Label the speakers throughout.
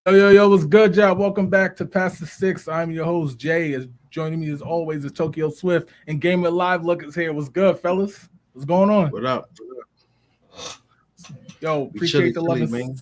Speaker 1: Yo, what's good, y'all? Welcome back to Past the Six. I'm your host, Jay. Is joining me as always is Tokyo Swift and Gamer Live. Look is here. What's good, fellas? What's going on?
Speaker 2: What up?
Speaker 1: Yo,
Speaker 2: We chilly,
Speaker 1: appreciate the love
Speaker 2: chilly,
Speaker 1: and
Speaker 2: man.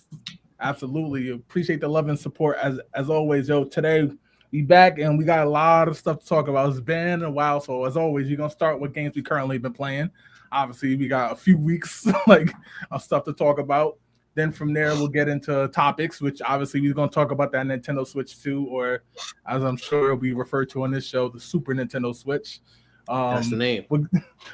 Speaker 1: absolutely appreciate the love and support as always. Yo, today we back and we got a lot of stuff to talk about. It's been a while, so as always, we're gonna start with games we currently been playing. Obviously, we got a few weeks like of stuff to talk about. Then from there, we'll get into topics, which obviously we're going to talk about that Nintendo Switch 2, or as I'm sure it'll be referred to on this show, the Super Nintendo Switch.
Speaker 2: That's the name.
Speaker 1: We'll,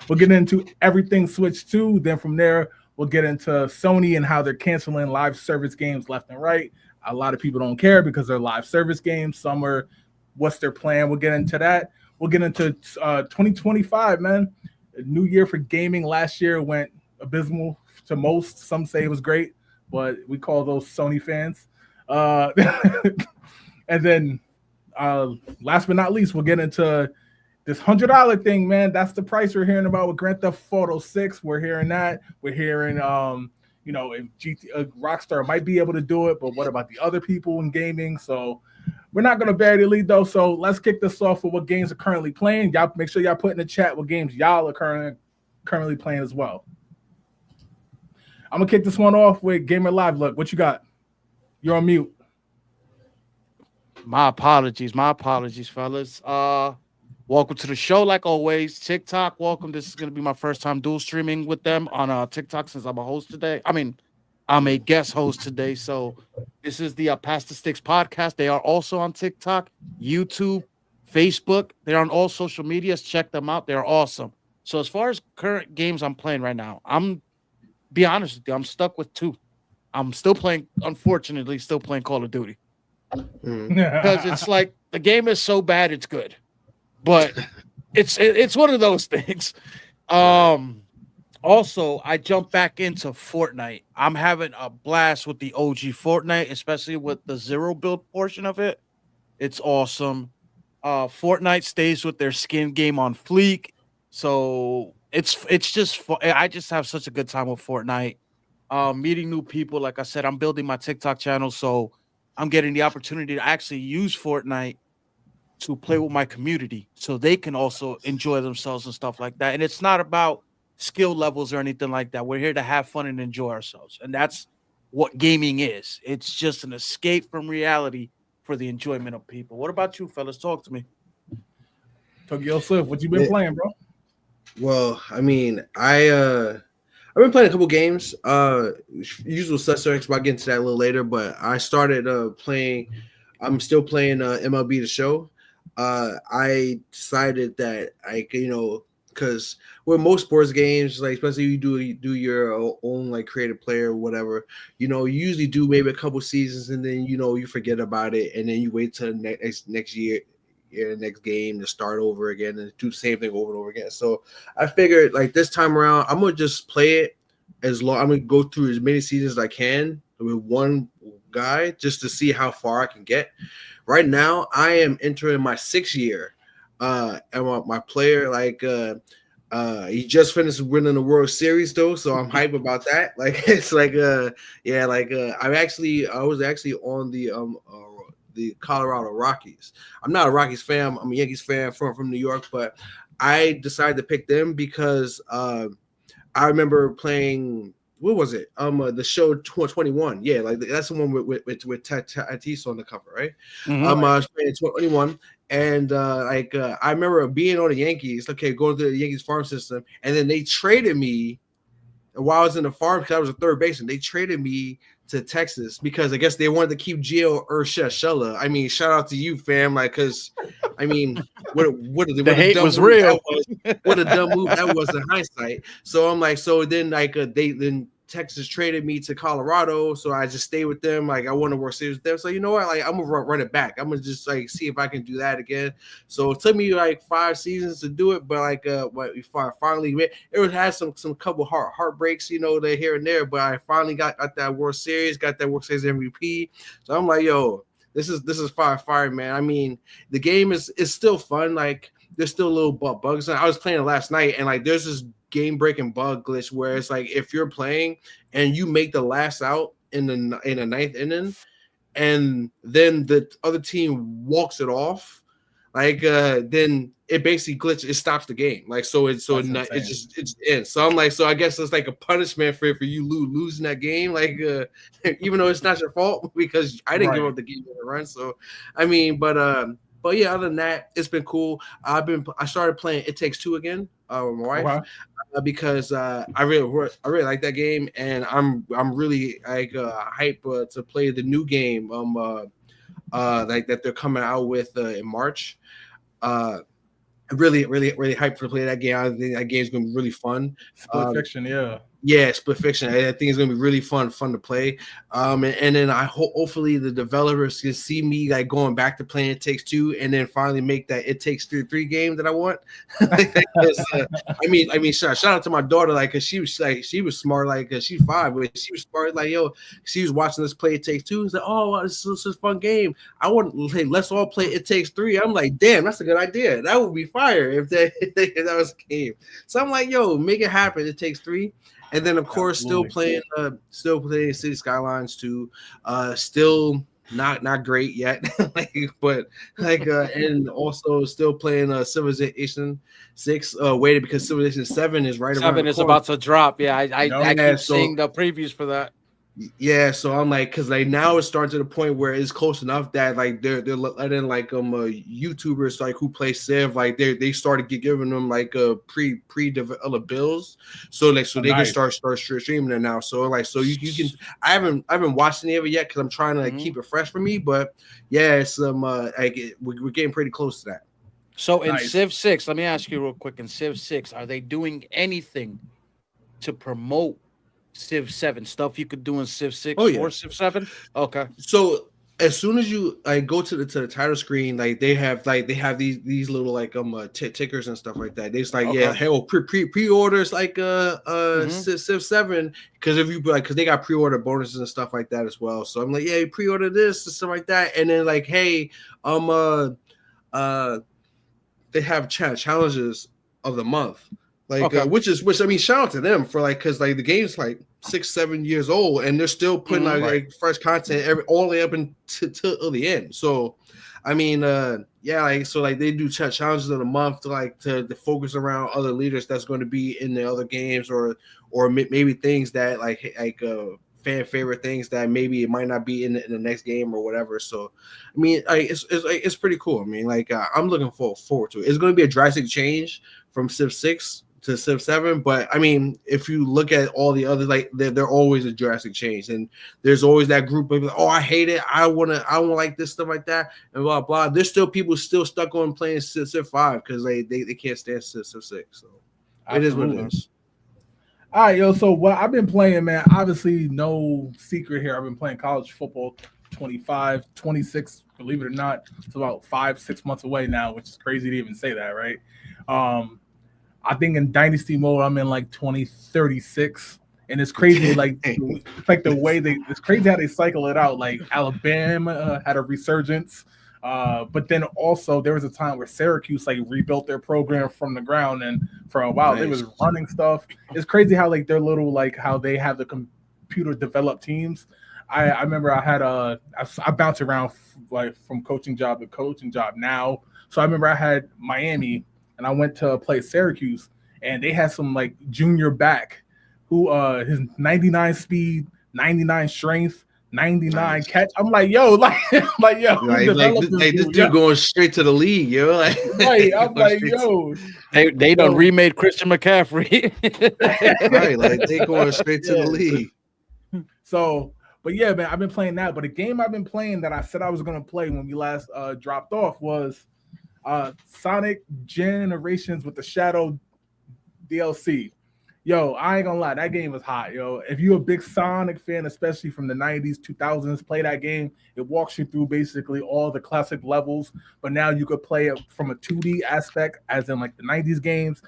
Speaker 1: we'll get into everything Switch 2. Then from there, we'll get into Sony and how they're canceling live service games left and right. A lot of people don't care because they're live service games. Some are, what's their plan? We'll get into that. We'll get into 2025, man. A new year for gaming. Last year went abysmal to most. Some say it was great, but we call those Sony fans. And then last but not least, we'll get into this $100 thing, man. That's the price we're hearing about with Grand Theft Auto 6. We're hearing that. We're hearing, if Rockstar might be able to do it, but what about the other people in gaming? So we're not going to bury the lead, though. So let's kick this off with what games are currently playing. Y'all make sure y'all put in the chat what games y'all are currently playing as well. I'm gonna kick this one off with Gamer Live. Look, what you got? You're on mute.
Speaker 3: My apologies, fellas. Welcome to the show, like always. TikTok, welcome. This is gonna be my first time dual streaming with them on TikTok since I'm a host today. I'm a guest host today. So this is the Past the Sticks podcast. They are also on TikTok, YouTube, Facebook. They're on all social medias. Check them out. They're awesome. So as far as current games I'm playing right now, be honest with you, I'm stuck with two. I'm still playing, unfortunately, Call of Duty. Because it's like the game is so bad it's good. But it's one of those things. Also, I jumped back into Fortnite. I'm having a blast with the OG Fortnite, especially with the zero build portion of it. It's awesome. Fortnite stays with their skin game on fleek. So it's just I just have such a good time with Fortnite. Meeting new people. Like I said, I'm building my TikTok channel, so I'm getting the opportunity to actually use Fortnite to play with my community so they can also enjoy themselves and stuff like that. And it's not about skill levels or anything like that. We're here to have fun and enjoy ourselves. And that's what gaming is. It's just an escape from reality for the enjoyment of people. What about you, fellas? Talk to me.
Speaker 1: Tokyo Swift, what you been playing, bro?
Speaker 2: Well, I've been playing a couple games. Usual suspects, but I'll get into that a little later. But I started playing. I'm still playing MLB The Show. I decided that because with most sports games, like especially you do your own like creative player or whatever, you usually do maybe a couple seasons and then you forget about it and then you wait till next year. Next game to start over again and do the same thing over and over again. So I figured like this time around, I'm gonna just play it as long. I'm gonna go through as many seasons as I can with one guy just to see how far I can get. Right now, I am entering my 6th year. And my player, he just finished winning the World Series though, so I'm hype about that. Like it's like I was actually on the Colorado Rockies. I'm not a Rockies fan. I'm a Yankees fan from New York, but I decided to pick them because I remember playing. What was it? The show 21. Yeah, like that's the one with Tatis on the cover, right?
Speaker 3: Mm-hmm.
Speaker 2: I was playing 21, and I remember being on the Yankees. Okay, going to the Yankees farm system, and then they traded me while I was in the farm because I was a third baseman. They traded me to Texas because I guess they wanted to keep Gio Urshela. I mean, shout out to you, fam. Like, because I mean, what
Speaker 3: the hate was real.
Speaker 2: What a dumb move that was in hindsight. So I'm like, so then then Texas traded me to Colorado, so I just stayed with them. Like I won the World Series with them. So you know what? Like I'm gonna run it back. I'm gonna just like see if I can do that again. So it took me like 5 seasons to do it, but like we finally had some couple heartbreaks, the here and there. But I finally got that World Series, got that World Series MVP. So I'm like, yo, this is fire, man. I mean, the game is still fun. Like there's still little bugs. I was playing it last night, and like there's this game-breaking bug glitch where it's like if you're playing and you make the last out in the 9th inning, and then the other team walks it off, then it basically glitches. It stops the game. It just ends. So I'm like, so I guess it's like a punishment for you losing that game. Even though it's not your fault because I didn't give up the game in the run. So, I mean, but yeah, other than that, it's been cool. I started playing It Takes Two again with my wife. Because I really like that game, and I'm really hype to play the new game that they're coming out with in March. Really hyped to play that game. I think that game's gonna be really fun.
Speaker 1: Split Fiction, yeah.
Speaker 2: Yeah, Split Fiction. I think it's gonna be really fun to play. And then hopefully the developers can see me going back to playing It Takes Two, and then finally make that It Takes Three game that I want. I mean, shout out to my daughter, cause she was smart, cause she's 5, but she was smart, she was watching us play It Takes Two. She's like, oh, wow, this is a fun game. I want let's all play It Takes Three. I'm like, damn, that's a good idea. That would be fire if that was a game. So I'm like, yo, make it happen. It Takes Three. And then, of course, still playing City Skylines 2. Still not great yet, and also still playing Civilization 6. Waited because Civilization 7 is right around.
Speaker 3: 7 is about to drop. Yeah, I keep seeing the previews for that.
Speaker 2: Yeah, so I'm like, because now it's starting to the point where it's close enough that they're letting YouTubers who play Civ, they started giving them pre-developed builds, so they can start streaming it now. So you can. I haven't watched any of it yet because I'm trying to keep it fresh for me, but yeah, it's we're getting pretty close to that.
Speaker 3: So in Civ 6, let me ask you real quick. In Civ 6, are they doing anything to promote Civ 7 stuff you could do in Civ 6 or Civ 7? Okay. So
Speaker 2: as soon as you go to the title screen, they have these little tickers and stuff like that. They just pre-orders Civ 7, because if you because they got pre-order bonuses and stuff like that as well. So I'm like, yeah, pre-order this and stuff like that, and then hey, they have challenges of the month. Which I mean, shout out to them for because the game's 6-7 years old and they're still putting fresh content all the way up until the end. So, I mean, they do challenges of the month to focus around other leaders that's going to be in the other games or maybe things that fan favorite things that maybe it might not be in the next game or whatever. So, I mean, it's pretty cool. I mean, I'm looking forward to it. It's going to be a drastic change from Civ 6 to Civ 7, but I mean, if you look at all the others, they're always a drastic change, and there's always that group of I hate it, I want like this stuff like that, and blah blah. There's still people still stuck on playing Civ 5 because they can't stand Civ 6. So it is what it is.
Speaker 1: All right, yo. So what I've been playing, man, obviously no secret here. I've been playing college football 25, 26, believe it or not. It's about 5-6 months away now, which is crazy to even say that, right? I think in Dynasty mode, I'm in 2036, and it's crazy, the way it's crazy how they cycle it out. Alabama had a resurgence, but then also there was a time where Syracuse rebuilt their program from the ground, and for a while they was running stuff. It's crazy how their little how they have the computer developed teams. I remember I had I bounced around from coaching job to coaching job now. So I remember I had Miami. And I went to play Syracuse, and they had some junior back who his 99 speed, 99 strength, 99 catch. I'm like, yo,
Speaker 2: this dude going straight to the league, yo.
Speaker 1: I'm like, yo,
Speaker 3: they done remade Christian McCaffrey.
Speaker 2: Right, they going straight to the league.
Speaker 1: So, but yeah, man, I've been playing that. But a game I've been playing that I said I was gonna play when we last dropped off was Sonic Generations with the Shadow DLC. Yo, I ain't gonna lie, that game was hot, yo. If you're a big Sonic fan, especially from the 90s, 2000s, play that game. It walks you through basically all the classic levels, but now you could play it from a 2D aspect, as in the 90s games,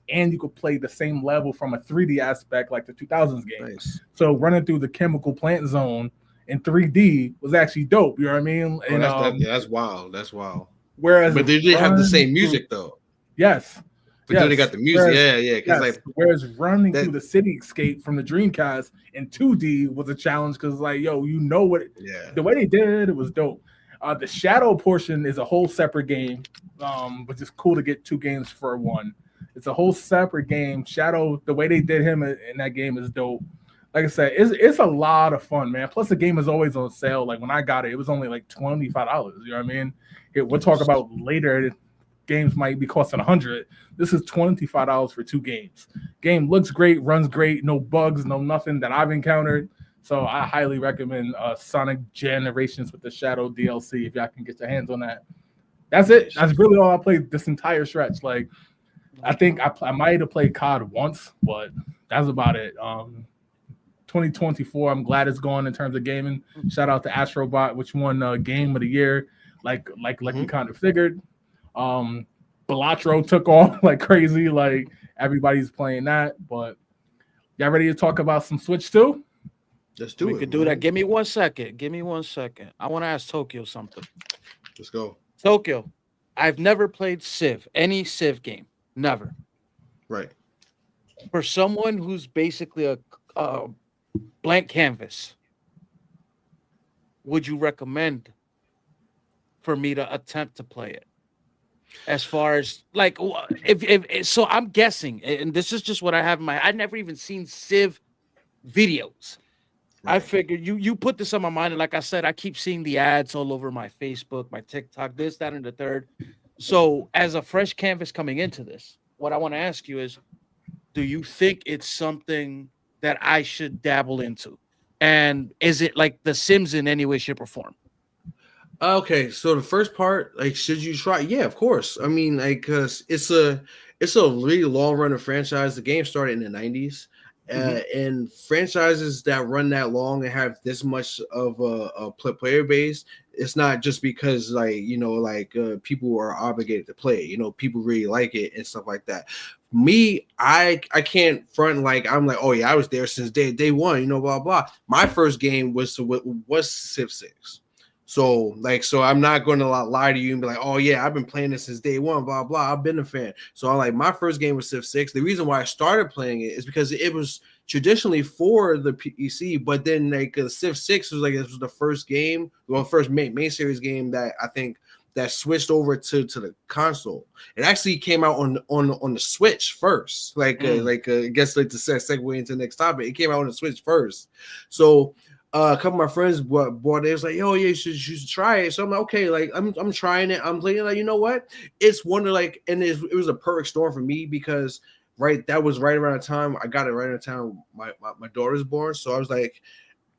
Speaker 1: and you could play the same level from a 3D aspect like the 2000s game. Nice. So running through the chemical plant zone in 3D was actually dope, you know what I mean?
Speaker 2: And that's wild. That's wild.
Speaker 1: Whereas,
Speaker 2: but they did have the same music though.
Speaker 1: Yes,
Speaker 2: But then they got the music. Yeah. Because like
Speaker 1: whereas running
Speaker 2: that,
Speaker 1: through the cityscape from the Dreamcast in 2D was a challenge because like the way they did it was dope. The shadow portion is a whole separate game, but it's cool to get two games for one. It's a whole separate game. Shadow, the way they did him in that game is dope. Like I said, it's a lot of fun, man. Plus the game is always on sale. Like when I got it, it was only like $25. You know what I mean? We'll talk about later. Games might be costing $100. This is $25 for two games. Game looks great, runs great, no bugs, no nothing that I've encountered. So I highly recommend Sonic Generations with the Shadow DLC if y'all can get your hands on that. That's it. That's really all I played this entire stretch. Like I think I might have played COD once, but that's about it. 2024. I'm glad it's gone in terms of gaming. Shout out to Astrobot, which won Game of the Year, like we kind of figured. Balatro took off like crazy. Like everybody's playing that. But y'all ready to talk about some Switch too?
Speaker 2: Let's do it.
Speaker 3: We could do that. Give me 1 second. I want to ask Tokyo something.
Speaker 2: Let's go.
Speaker 3: Tokyo, I've never played Civ, any Civ game. Never.
Speaker 2: Right.
Speaker 3: For someone who's basically a blank canvas, would you recommend for me to attempt to play it? As far as like, if so, I'm guessing, and this is just what I have in my. I've never even seen Civ videos. Right. I figured you put this on my mind, and like I said, I keep seeing the ads all over my Facebook, my TikTok, this, that, and the third. So, as a fresh canvas coming into this, what I want to ask you is, do you think it's something that I should dabble into? And is it like The Sims in any way, shape, or form?
Speaker 2: Okay, so the first part, like, should you try? Yeah, of course. I mean, like, cause it's a really long running franchise. The game started in the 90s, and franchises that run that long and have this much of a player base, it's not just because people are obligated to play. You know, people really like it and stuff like that. Me, I can't front like I'm like, oh yeah, I was there since day one. You know, blah blah. My first game was Civ 6. So I'm not going to lie to you and be like, oh yeah, I've been playing this since day one, blah blah. I've been a fan. So I'm like, my first game was Civ 6. The reason why I started playing it is because it was traditionally for the PC, but then like Civ 6 was this was the first game, first main series game that I think that switched over to the console. It actually came out on the Switch first. I guess like to segue into the next topic, it came out on the Switch first. So a couple of my friends bought it. It was like, oh yeah, you should try it. So I'm like, okay, like I'm trying it. I'm playing like, you know what? It's one of like, and it was a perfect storm for me because that was right around the time I got it right around the time my daughter's born. So I was like,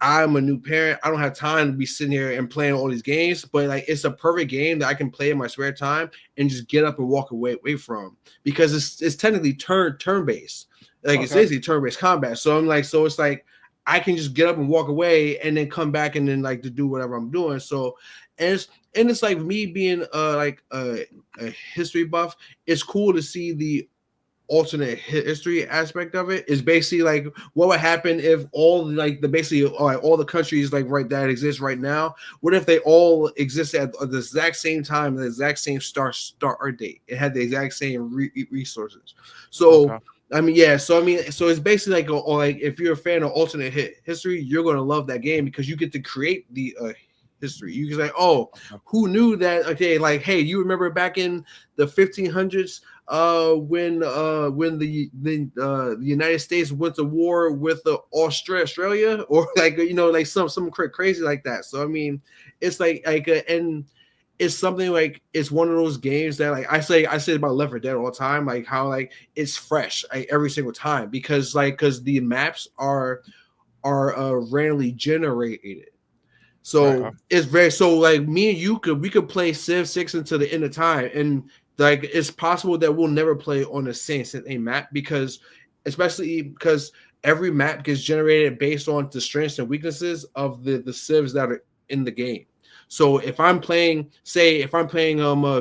Speaker 2: I'm a new parent. I don't have time to be sitting here and playing all these games, but like it's a perfect game that I can play in my spare time and just get up and walk away from because it's technically turn based. Like It's basically turn based combat. So I'm like, so it's like I can just get up and walk away and then come back and then like to do whatever I'm doing. So and it's like me being a history buff. It's cool to see the alternate history aspect of it. Is basically like what would happen if all all the countries like right that exist right now, what if they all exist at the exact same time, the exact same start date, it had the exact same resources. So I mean, yeah. So it's basically like if you're a fan of alternate history, you're gonna love that game because you get to create the history. You can say, oh, who knew that? Okay, like, hey, you remember back in the 1500s when the United States went to war with Australia, or like some crazy like that. So I mean, it's and it's something like it's one of those games that like I say about Left 4 Dead all the time, like how like it's fresh every single time because the maps are randomly generated. So it's very like me and we could play Civ 6 until the end of time, and like it's possible that we'll never play on the same map because every map gets generated based on the strengths and weaknesses of the civs that are in the game. So if I'm playing Vietnam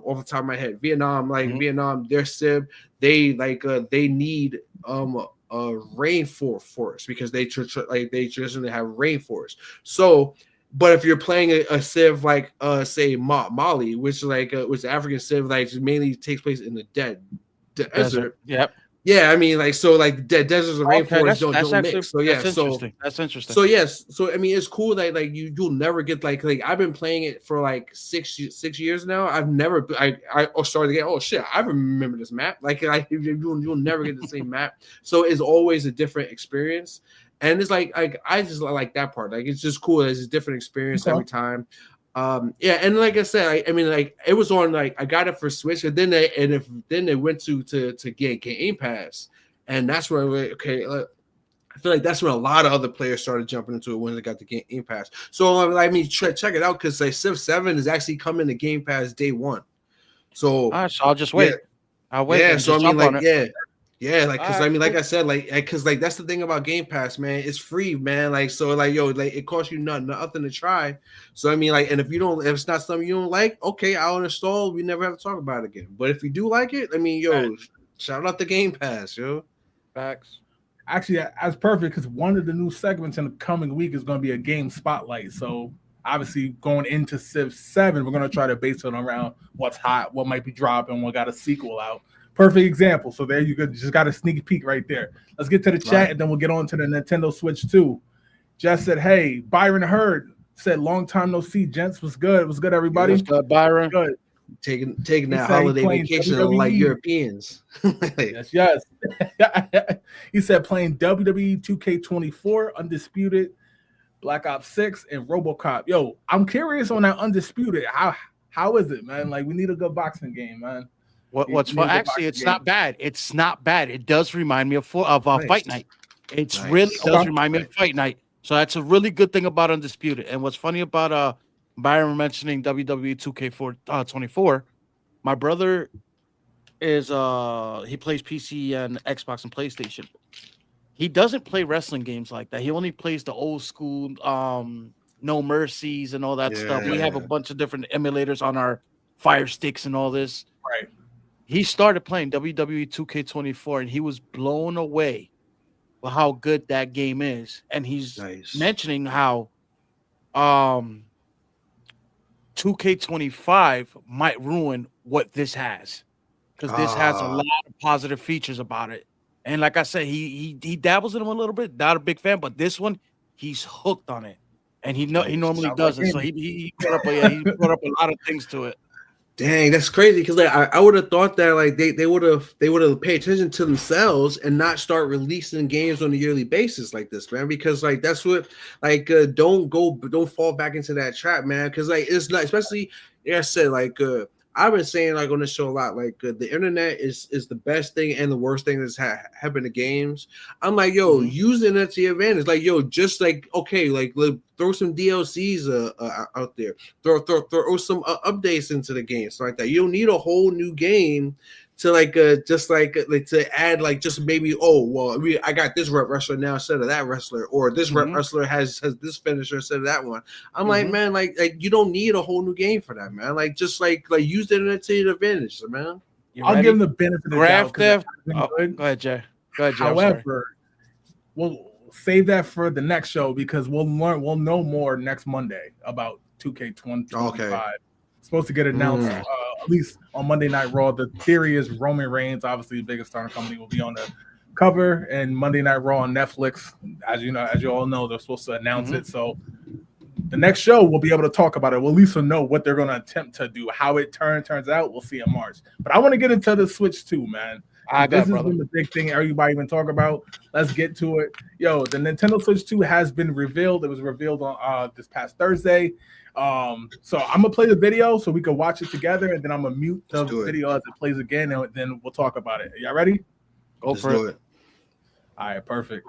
Speaker 2: off the top of my head, Vietnam, their civ, they need a rainforest because they traditionally have rainforest. So But if you're playing a civ like say Mali, which is like which African civ like mainly takes place in the desert.
Speaker 3: Yep.
Speaker 2: Yeah, I mean like so like deserts and
Speaker 3: Okay,
Speaker 2: rainforests
Speaker 3: that's
Speaker 2: don't
Speaker 3: actually
Speaker 2: mix. So yeah,
Speaker 3: that's interesting. That's interesting.
Speaker 2: so yes, so I mean it's cool that like you'll never get like I've been playing it for like 6 years now. I've never I started to get oh shit I remember this map like you'll never get the same map. So it's always a different experience, and it's like I just like that part. Like it's just cool. It's a different experience every time. Yeah, and like I said, I mean like it was on like I got it for Switch, and then they went to get Game Pass, and that's where okay. I feel like that's when a lot of other players started jumping into it when they got the Game Pass. So I mean, check it out because like Civ 7 is actually coming to Game Pass day one. So,
Speaker 3: All right, so I'll just wait.
Speaker 2: Yeah,
Speaker 3: I'll wait.
Speaker 2: Yeah, so I mean, like, yeah, like because
Speaker 3: right,
Speaker 2: I mean, like I said, like because like that's the thing about Game Pass, man. It's free, man. Like so, like yo, like it costs you nothing to try. So I mean, like, and if it's not something you don't like, okay, I'll uninstall. We never have to talk about it again. But if you do like it, I mean, yo, shout out the Game Pass, yo.
Speaker 3: Facts.
Speaker 1: Actually, that's perfect because one of the new segments in the coming week is going to be a game spotlight. So obviously, going into Civ 7, we're going to try to base it around what's hot, what might be dropping, what got a sequel out. Perfect example. So there you go. Just got a sneak peek right there. Let's get to the chat and then we'll get on to the Nintendo Switch 2. Jess said, "Hey, Byron Hurd said, long time no see, gents. Was good. Was good, everybody.
Speaker 3: What's good, Byron?
Speaker 1: Good.
Speaker 2: Taking that holiday vacation like Europeans.
Speaker 1: yes. He said playing WWE 2K24, Undisputed, Black Ops 6, and RoboCop. Yo, I'm curious on that Undisputed. How is it, man? Like we need a good boxing game, man.
Speaker 3: What's fun? Actually, it's not bad. It's not bad. It does remind me of Fight Night. It really does remind me of Fight Night. So that's a really good thing about Undisputed. And what's funny about Byron mentioning WWE 2K24, my brother is he plays PC and Xbox and PlayStation. He doesn't play wrestling games like that. He only plays the old school No Mercies and all that stuff. We have a bunch of different emulators on our Fire Sticks and all this.
Speaker 1: Right.
Speaker 3: He started playing WWE 2K24 and he was blown away with how good that game is. And he's mentioning how 2K25 might ruin what this has, because this has a lot of positive features about it. And like I said, he dabbles in them a little bit. Not a big fan, but this one, he's hooked on it, and he normally doesn't. So he put up a lot of things to it.
Speaker 2: Dang, that's crazy because like I would have thought that like they would have paid attention to themselves and not start releasing games on a yearly basis like this, man. Because like that's what like don't fall back into that trap, man. Because like it's not, especially like I said, like I've been saying like on this show a lot, like the internet is the best thing and the worst thing that's happened to games. I'm like, yo, use the internet to your advantage. Like, yo, just like okay, like throw some DLCs out there, throw some updates into the game, stuff like that. You don't need a whole new game to like just like to add like just maybe I got this wrestler now instead of that wrestler, or this wrestler has this finisher instead of that one. I'm like, man, like you don't need a whole new game for that, man. Like just like use the internet to your advantage, man.
Speaker 1: I'll give them the benefit of the doubt.
Speaker 3: Go ahead, Jay.
Speaker 1: However, we'll save that for the next show because we'll know more next Monday about 2K25. Okay. Supposed to get announced at least on Monday Night Raw. The theory is Roman Reigns, obviously the biggest star in the company, will be on the cover, and Monday Night Raw on Netflix. As you all know, they're supposed to announce it. So the next show we'll be able to talk about it. We'll at least know what they're going to attempt to do. How it turns out, we'll see in March. But I want to get into the Switch too, man. This has been the big thing everybody been talking about. Let's get to it. Yo, the Nintendo Switch 2 has been revealed. It was revealed on this past Thursday. So I'm gonna play the video so we can watch it together, and then I'm gonna mute the video as it plays again, and then we'll talk about it. Y'all ready?
Speaker 3: Go for it.
Speaker 1: All right, perfect.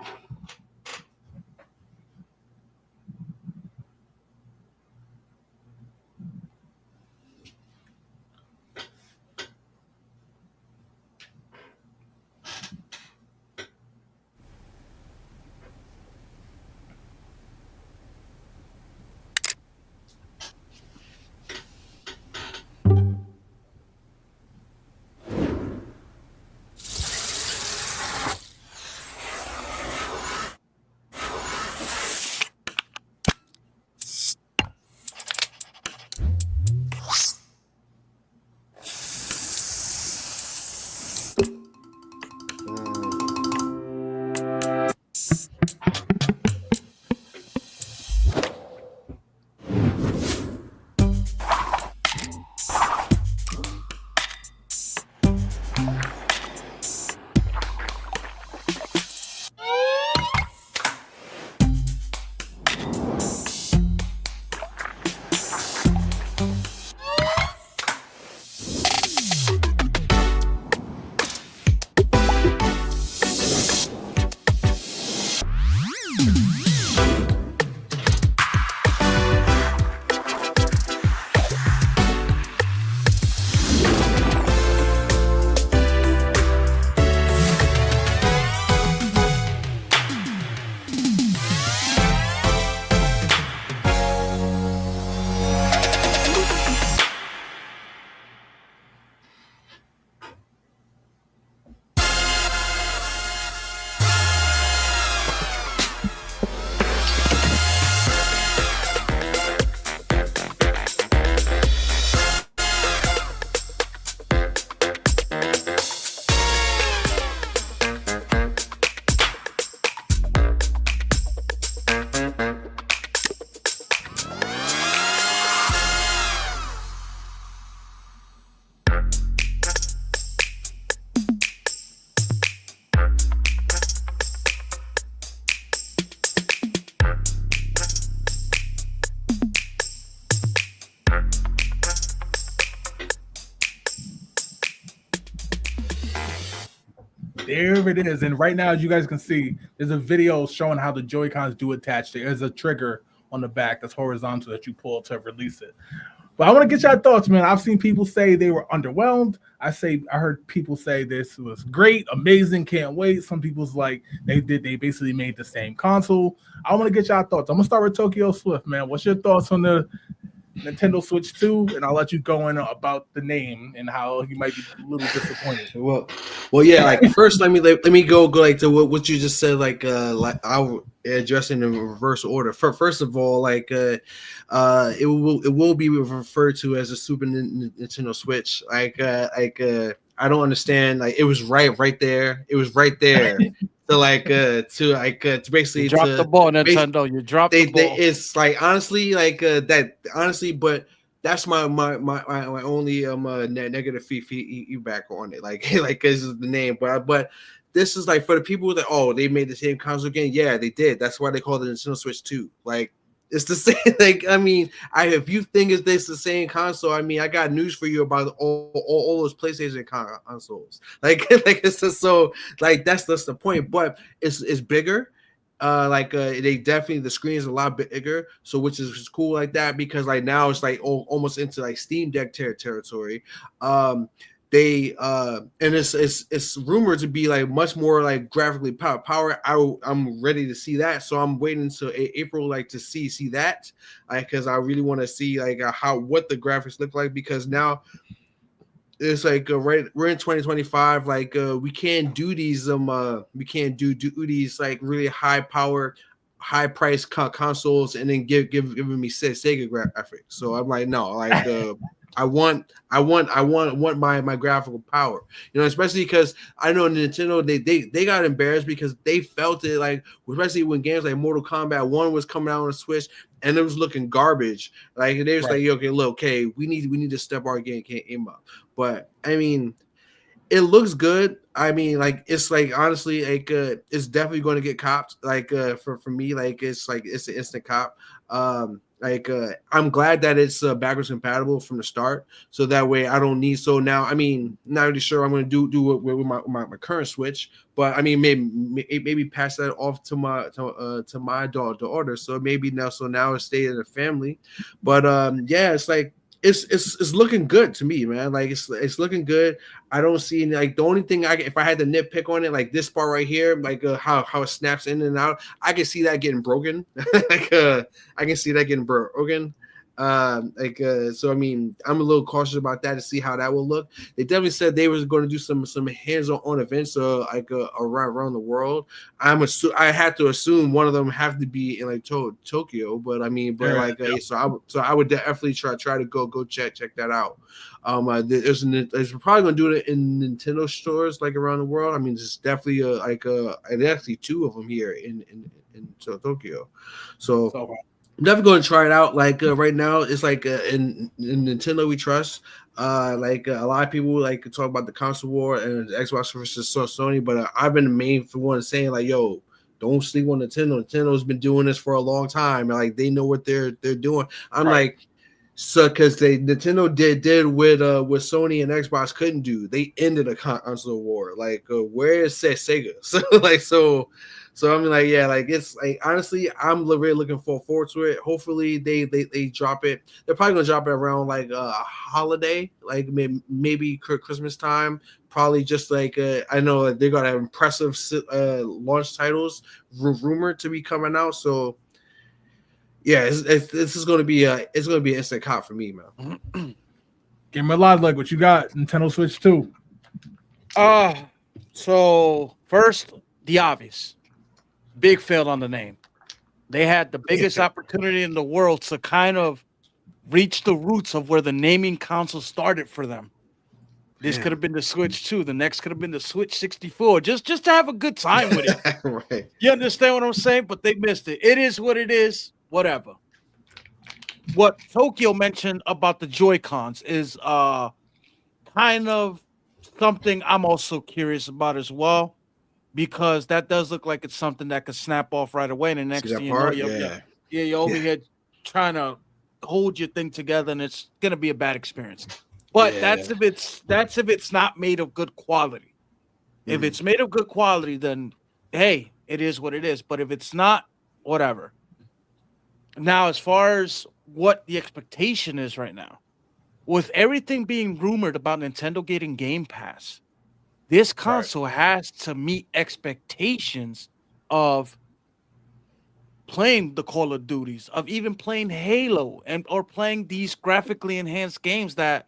Speaker 1: There it is. And right now, as you guys can see, there's a video showing how the Joy-Cons do attach. There's a trigger on the back that's horizontal that you pull to release it. But I want to get your thoughts, man. I've seen people say they were underwhelmed. I heard people say this was great, amazing, can't wait. Some people's like they basically made the same console. I want to get your thoughts. I'm gonna start with Tokyo Swift, man. What's your thoughts on the Nintendo Switch 2? And I'll let you go in about the name and how you might be a little disappointed.
Speaker 2: Well, yeah. Like first, let me go like to what you just said. Like I'll address in reverse order. First of all, like it will be referred to as a Super Nintendo Switch. I don't understand. Like it was right there. It was right there. To basically
Speaker 3: you dropped the ball, Nintendo. You dropped the ball.
Speaker 2: It's like honestly, but that's my only negative feedback on it. Like this is the name, but this is like for the people that they made the same console again. Yeah, they did. That's why they called it Nintendo Switch 2. Like it's the same. Like I mean, if you think it's the same console, I mean, I got news for you about all those PlayStation consoles. Like it's just so like that's the point. But it's bigger. They definitely the screen is a lot bigger, so which is cool like that because like now it's like almost into like Steam Deck territory. They and it's rumored to be like much more like graphically powered. I'm ready to see that, so I'm waiting until April like to see that, because I really want to see like what the graphics look like because now it's like we're in 2025. Like we can't do these we can't do these like really high power, high price consoles and then giving me Sega graphics. So I'm like no, like I want my graphical power, especially because I know Nintendo they got embarrassed because they felt it like especially when games like Mortal Kombat 1 was coming out on the Switch and it was looking garbage. Like they was like, okay, look, okay, we need to step our game up. But I mean, it looks good. I mean, like it's like honestly, like it's definitely going to get copped. Like for me, like it's an instant cop. I'm glad that it's backwards compatible from the start, so that way I don't need. So now, I mean, not really sure I'm going to do it with my current Switch, but I mean maybe pass that off to my daughter. So maybe now it's staying in the family, but yeah, it's like. It's looking good to me, man. Like it's looking good. I don't see like the only thing if I had to nitpick on it, like this part right here, like how it snaps in and out, I can see that getting broken. I can see that getting broken. So I mean, I'm a little cautious about that to see how that will look. They definitely said they was going to do some hands-on events around the world. I had to assume one of them have to be in like Tokyo, but I mean, so I would definitely try to go check that out. There's probably going to do it in Nintendo stores like around the world. I mean, there's definitely there's actually two of them here in Tokyo. So I'm definitely going to try it out. Like right now, it's like in Nintendo we trust. A lot of people like talk about the console war and Xbox versus Sony, but I've been the main for one saying like, yo, don't sleep on Nintendo. Nintendo's been doing this for a long time, and like they know what they're doing. I'm like, so because Nintendo did with Sony and Xbox couldn't do. They ended a console war. Like where is Sega? So I'm like, yeah, like it's like honestly, I'm really looking forward to it. Hopefully they drop it. They're probably gonna drop it around like a holiday, like maybe Christmas time. Probably just like I know they're gonna have impressive launch titles rumored to be coming out. So yeah, this is gonna be an instant cop for me, man.
Speaker 1: Give me a lot of luck. What you got? Nintendo Switch 2.
Speaker 3: So first, the obvious. Big fail on the name. They had the biggest opportunity in the world to kind of reach the roots of where the naming console started for them. This could have been the Switch 2. The next could have been the Switch 64. Just to have a good time with it.
Speaker 2: Right.
Speaker 3: You understand what I'm saying? But they missed it. It is what it is. Whatever. What Tokyo mentioned about the Joy-Cons is kind of something I'm also curious about as well. Because that does look like it's something that could snap off right away. And the next thing you know, you're over here trying to hold your thing together, and it's gonna be a bad experience. But that's if it's not made of good quality. If it's made of good quality, then hey, it is what it is. But if it's not, whatever. Now, as far as what the expectation is right now, with everything being rumored about Nintendo getting Game Pass, this console has to meet expectations of playing the Call of Duties, of even playing Halo, and or playing these graphically enhanced games that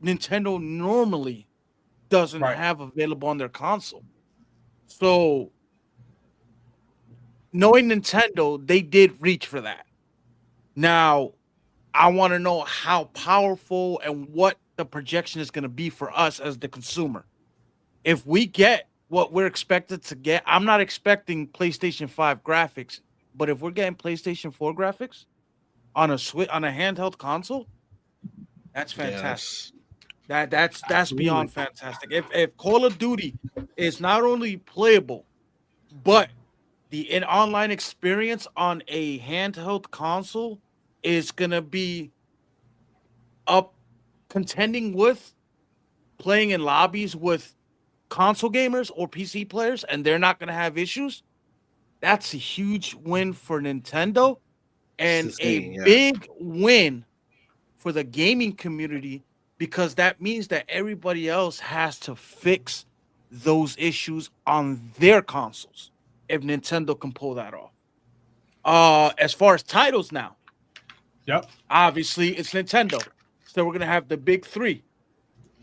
Speaker 3: Nintendo normally doesn't have available on their console. So, knowing Nintendo, they did reach for that. Now, I want to know how powerful and what the projection is going to be for us as the consumer. If we get what we're expected to get, I'm not expecting PlayStation 5 graphics, but if we're getting PlayStation 4 graphics on a handheld console, that's fantastic. That's beyond fantastic. If Call of Duty is not only playable, but the online experience on a handheld console is gonna be up contending with playing in lobbies with console gamers or PC players, and they're not gonna have issues. That's a huge win for Nintendo and big win for the gaming community, because that means that everybody else has to fix those issues on their consoles if Nintendo can pull that off. As far as titles now, obviously it's Nintendo. So we're going to have the big three: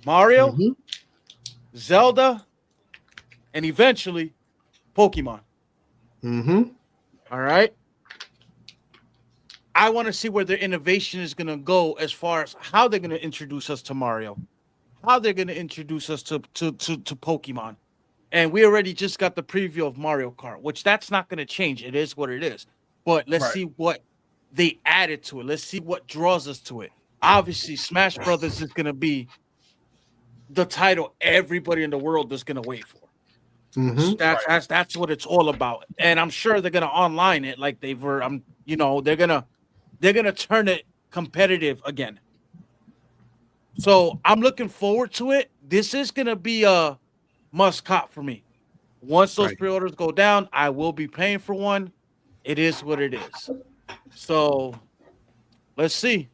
Speaker 3: Mario, Zelda, and eventually Pokemon. All right. I want to see where their innovation is going to go as far as how they're going to introduce us to Mario, how they're going to introduce us to Pokemon. And we already just got the preview of Mario Kart, which that's not going to change. It is what it is. But let's see what they added to it. Let's see what draws us to it. Obviously, Smash Brothers is going to be the title everybody in the world is going to wait for. So that's what it's all about. And I'm sure they're going to online it like they were. They're gonna turn it competitive again. So I'm looking forward to it. This is gonna be a must cop for me. Once those pre-orders go down, I will be paying for one. It is what it is. So let's see.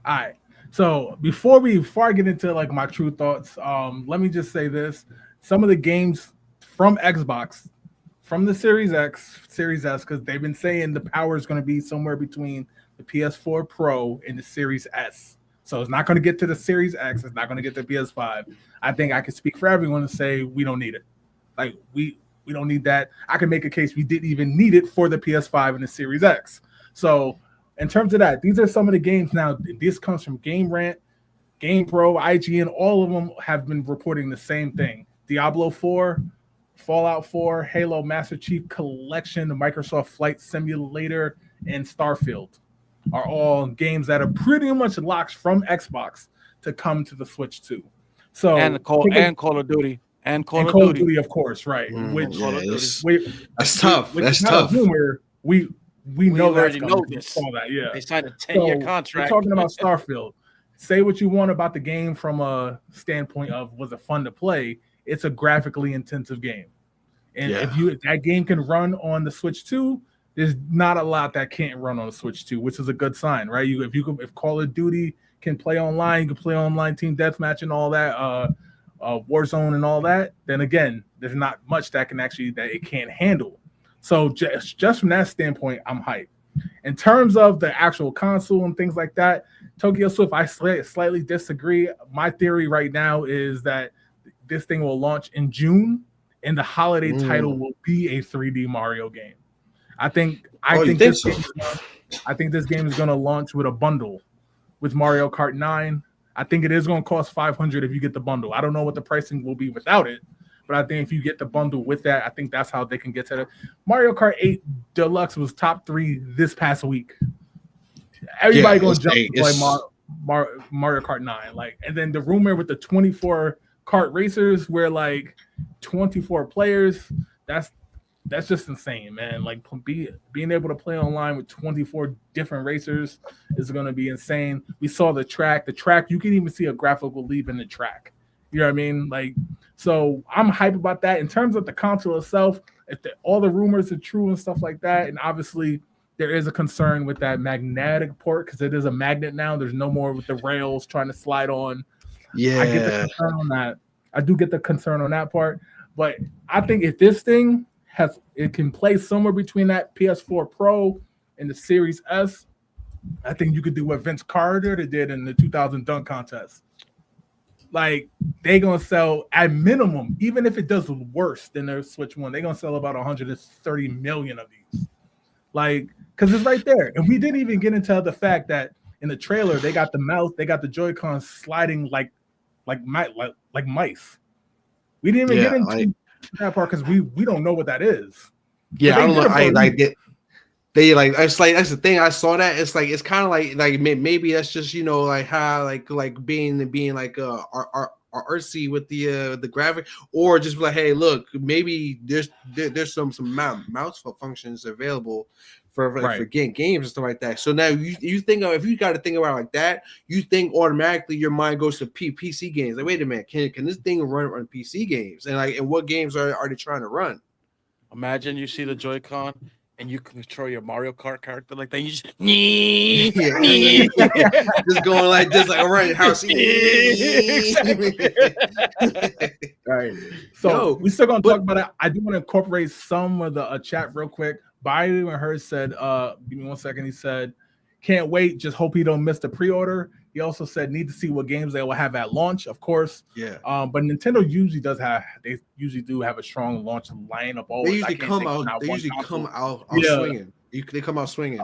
Speaker 1: All right. So before I get into like my true thoughts, let me just say this: some of the games from Xbox, from the Series X, Series S, because they've been saying the power is going to be somewhere between the PS4 Pro and the Series S. So it's not going to get to the Series X. It's not going to get to PS5. I think I can speak for everyone and say we don't need it. Like we don't need that. I can make a case we didn't even need it for the PS5 and the Series X. So in terms of that, these are some of the games. Now, this comes from Game Rant, Game Pro, IGN. All of them have been reporting the same thing. Diablo 4, Fallout 4, Halo Master Chief Collection, the Microsoft Flight Simulator, and Starfield are all games that are pretty much locked from Xbox to come to the Switch too. So
Speaker 3: and Call of Duty and Call of Duty,
Speaker 1: of course, right?
Speaker 2: That's tough. That's tough.
Speaker 1: We know that's
Speaker 3: already know this.
Speaker 1: That,
Speaker 3: they signed a 10-year contract.
Speaker 1: We're talking about Starfield. Say what you want about the game from a standpoint of was it fun to play? It's a graphically intensive game. And if that game can run on the Switch 2, there's not a lot that can't run on the Switch 2, which is a good sign, right? If Call of Duty can play online, you can play online team deathmatch and all that, Warzone and all that, then again, there's not much that it can't handle. So just from that standpoint, I'm hyped. In terms of the actual console and things like that, Tokyo Swift, I slightly disagree. My theory right now is that this thing will launch in June, and the holiday title will be a 3D Mario game. I think this game is going to launch with a bundle with Mario Kart 9. I think it is going to cost $500 if you get the bundle. I don't know what the pricing will be without it, but I think if you get the bundle with that, I think that's how they can get to it. Mario Kart 8 Deluxe was top 3 this past week. Everybody going to jump to play Mario Kart 9. And then the rumor with the 24 kart racers where 24 players, that's just insane, man. Being able to play online with 24 different racers is going to be insane. We saw the track. You can even see a graphical leap in the track. You know what I mean? So I'm hype about that. In terms of the console itself, if all the rumors are true and stuff like that, and obviously there is a concern with that magnetic port because it is a magnet now. There's no more with the rails trying to slide on. I get the
Speaker 2: Yeah.
Speaker 1: concern on that. I do get the concern on that part, but I think if this thing it can play somewhere between that PS4 Pro and the Series S, I think you could do what Vince Carter did in the 2000 dunk contest. Like they're gonna sell at minimum, even if it does worse than their Switch One, they're gonna sell about 130 million of these. Like, because it's right there. And we didn't even get into the fact that in the trailer they got the mouse, they got the Joy-Cons sliding like mice. We didn't even get into that part because we don't know what that is.
Speaker 2: Yeah, I don't know. I like it. They like it's like that's the thing. I saw that. It's like it's kind of like maybe that's just like how like being like artsy with the graphic, or just like, hey, look, maybe there's some mouse functions available for games and stuff like that. So now you think of, if you got to think about it like that, you think automatically your mind goes to PC games. Like, wait a minute, can this thing run on PC games? And what games are they trying to run?
Speaker 3: Imagine you see the Joy-Con and you control your Mario Kart character like that. You just
Speaker 2: just going like this, like around your house.
Speaker 1: Right. So we still gonna talk about it. I do want to incorporate some of the chat real quick. Biden and her said, give me 1 second. He said, can't wait. Just hope he don't miss the pre-order. He also said, need to see what games they will have at launch, of course.
Speaker 2: Yeah.
Speaker 1: But Nintendo usually they usually do have a strong launch lineup.
Speaker 2: They usually come out swinging. They come out swinging.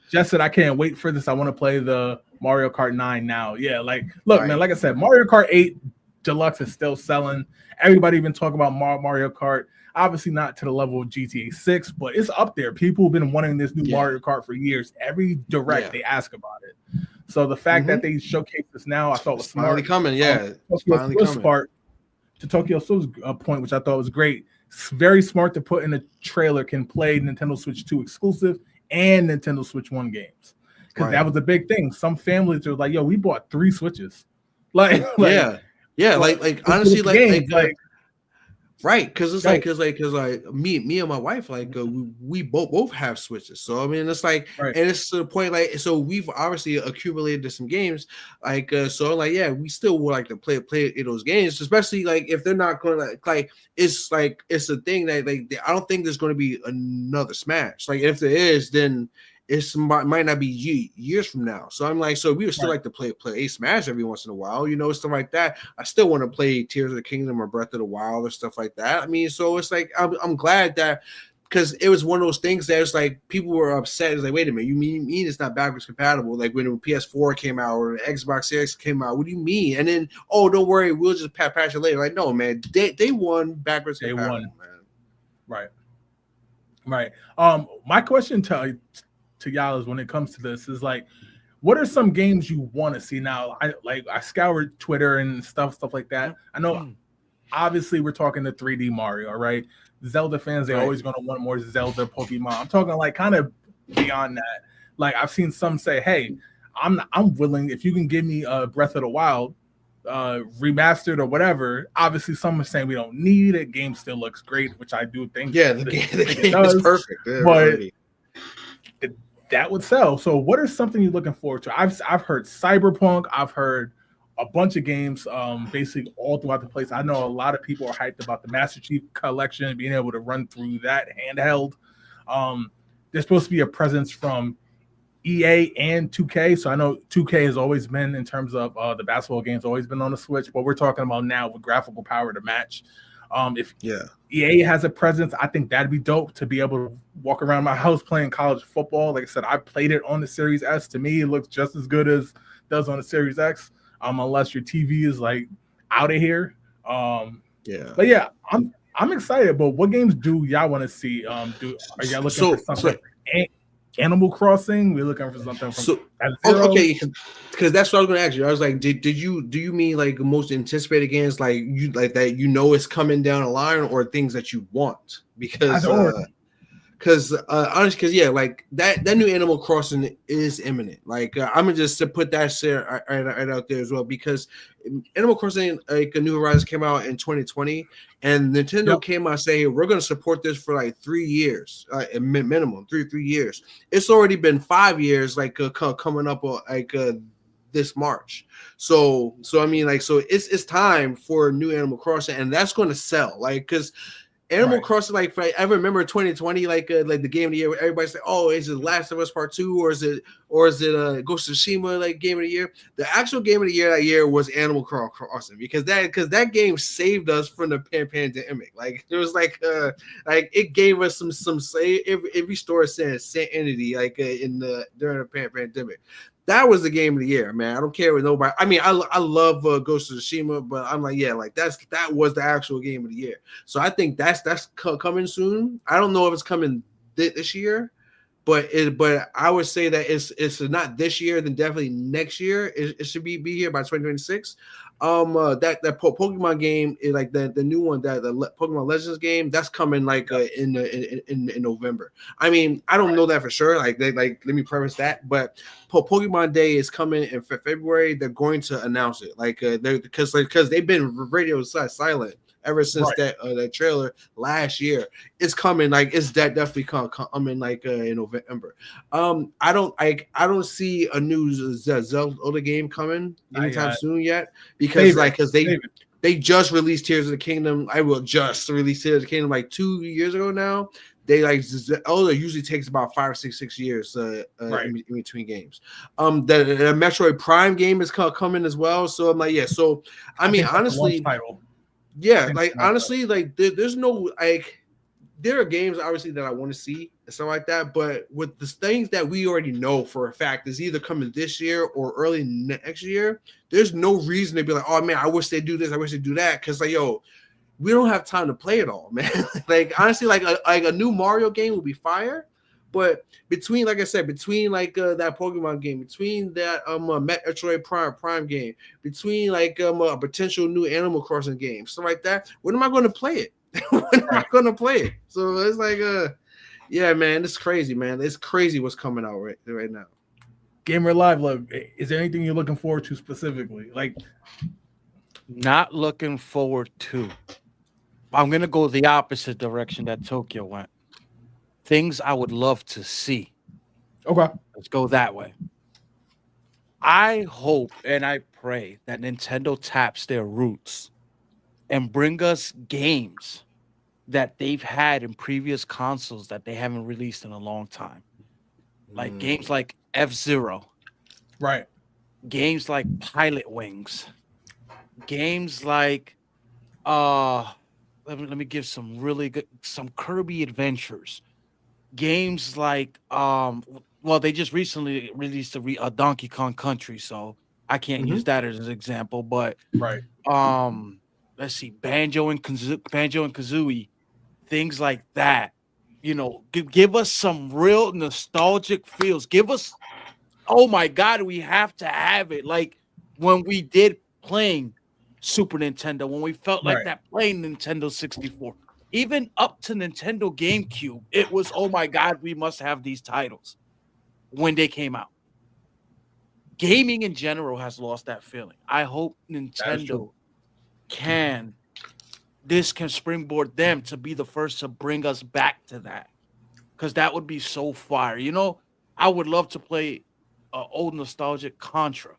Speaker 1: Jess said, I can't wait for this. I want to play the Mario Kart 9 now. Yeah, like, look, man, like I said, Mario Kart 8 Deluxe is still selling. Everybody been talking about Mario Kart. Obviously not to the level of GTA 6, but it's up there. People have been wanting this new Mario Kart for years. Every direct they ask about it. So the fact that they showcase this now, I thought was smart.
Speaker 2: Finally coming,
Speaker 1: To Tokyo Soul's point, which I thought was great. It's very smart to put in a trailer can play Nintendo Switch 2 exclusive and Nintendo Switch 1 games. Because that was a big thing. Some families are like, yo, we bought 3 Switches. Like honestly, right, because it's because me and my wife, like we both have Switches, so I mean it's like, and it's to the point like, so we've obviously accumulated some games, like so like we still would like to play those games, especially like if they're not gonna like it's a thing that like I don't think there's going to be another Smash. Like if there is, then it might not be years from now. So I'm like, so we would still like to play a Smash every once in a while, stuff like that. I still want to play Tears of the Kingdom or Breath of the Wild or stuff like that. I mean, so it's like I'm glad that, because it was one of those things that was like people were upset. It's like, wait a minute, you mean it's not backwards compatible? Like when the PS4 came out or the Xbox Series came out, what do you mean? And then, oh, don't worry, we'll just patch it later. Like, no, man, they won backwards compatible, man. Right. My question to y'all is, when it comes to this, is like, what are some games you want to see now? I scoured Twitter and stuff like that. I know obviously we're talking the 3D Mario, right? Zelda fans, they're always going to want more Zelda, Pokemon. I'm talking like kind of beyond that. Like I've seen some say, hey, I'm willing, if you can give me Breath of the Wild remastered or whatever. Obviously some are saying we don't need it. Game still looks great, which I do think
Speaker 2: the game is perfect.
Speaker 1: But that would sell. So what is something you're looking forward to? I've heard Cyberpunk. I've heard a bunch of games basically all throughout the place. I know a lot of people are hyped about the Master Chief Collection, being able to run through that handheld. There's supposed to be a presence from EA and 2K. So I know 2K has always been, in terms of the basketball games, always been on the Switch. But we're talking about now with graphical power to match. If EA has a presence, I think that'd be dope to be able to walk around my house playing college football. Like I said, I played it on the Series S. To me, it looks just as good as it does on the Series X, unless your TV is like out of here. But yeah, I'm excited. But what games do y'all want to see? Are y'all looking for something? Animal Crossing? We're looking for something from
Speaker 2: okay, because that's what I was going to ask you. I was like, do you mean like most anticipated games, like you like that it's coming down the line, or things that you want? Because Because honestly, because yeah, like that new Animal Crossing is imminent. Like I'm gonna just to put that shit right out there as well, because Animal Crossing like a New Horizons came out in 2020, and Nintendo came out saying, hey, we're gonna support this for like 3 years, minimum 3 years. It's already been 5 years, like coming up like this March. So I mean, like, so it's time for a new Animal Crossing, and that's going to sell, like, because Animal Crossing, like, I remember 2020, like the game of the year, where everybody's like, "Oh, is it Last of Us Part 2, or is it Ghost of Tsushima, like, game of the year?" The actual game of the year that year was Animal Crossing, because that game saved us from the pandemic. Like, it was like it gave us some say every store saying sanity, like in the during the pandemic. That was the game of the year, man. I don't care with nobody. I mean, I love Ghost of Tsushima, but I'm like, yeah, like that was the actual game of the year. So I think that's coming soon. I don't know if it's coming this year, but I would say that it's not this year, then definitely next year. It should be here by 2026. That Pokemon game is like the new one, that the Pokemon Legends game, that's coming like in November. I mean, I don't know that for sure. Like let me preface that, but Pokemon Day is coming in February. They're going to announce it, like because they've been radio silent ever since that trailer last year. It's coming, like it's definitely coming like in November. I don't see a new Zelda game coming anytime soon yet, because they just released Tears of the Kingdom. I will just release Tears of the Kingdom like 2 years ago now. They like Zelda usually takes about 5 or 6 years in between games. The Metroid Prime game is coming as well. So I'm like, yeah. So I mean, honestly, yeah, like honestly, like there's no like, there are games obviously that I want to see and stuff like that, but with the things that we already know for a fact is either coming this year or early next year, there's no reason to be like, oh man, I wish they do this, I wish they do that, because like, yo, we don't have time to play it all, man. Like honestly, like a new Mario game would be fire, but between, like I said, between like that Pokemon game, between that Metroid Prime game, between like a potential new Animal Crossing game, stuff like that, when am I going to play it? When am I going to play it? So it's like yeah, man, it's crazy, man. It's crazy what's coming out right now.
Speaker 1: Gamer Live, look, is there anything you're looking forward to specifically? Like,
Speaker 3: not looking forward to. I'm gonna go the opposite direction that Tokyo went. Things I would love to see.
Speaker 1: Okay,
Speaker 3: let's go that way. I hope and I pray that Nintendo taps their roots and bring us games that they've had in previous consoles that they haven't released in a long time. Like games like F-Zero.
Speaker 1: Right.
Speaker 3: Games like Pilot Wings. Games like let me give some really good, some Kirby Adventures. Games like well, they just recently released a Donkey Kong Country, so I can't use that as an example, but let's see, Banjo and Kazooie, things like that. You know, give us some real nostalgic feels. Give us, oh my God, we have to have it. Like when we did playing Super Nintendo, when we felt like that playing Nintendo 64, even up to Nintendo GameCube, it was, oh my God, we must have these titles when they came out. Gaming in general has lost that feeling. I hope Nintendo can springboard them to be the first to bring us back to that, because that would be so fire. You know, I would love to play an old nostalgic Contra,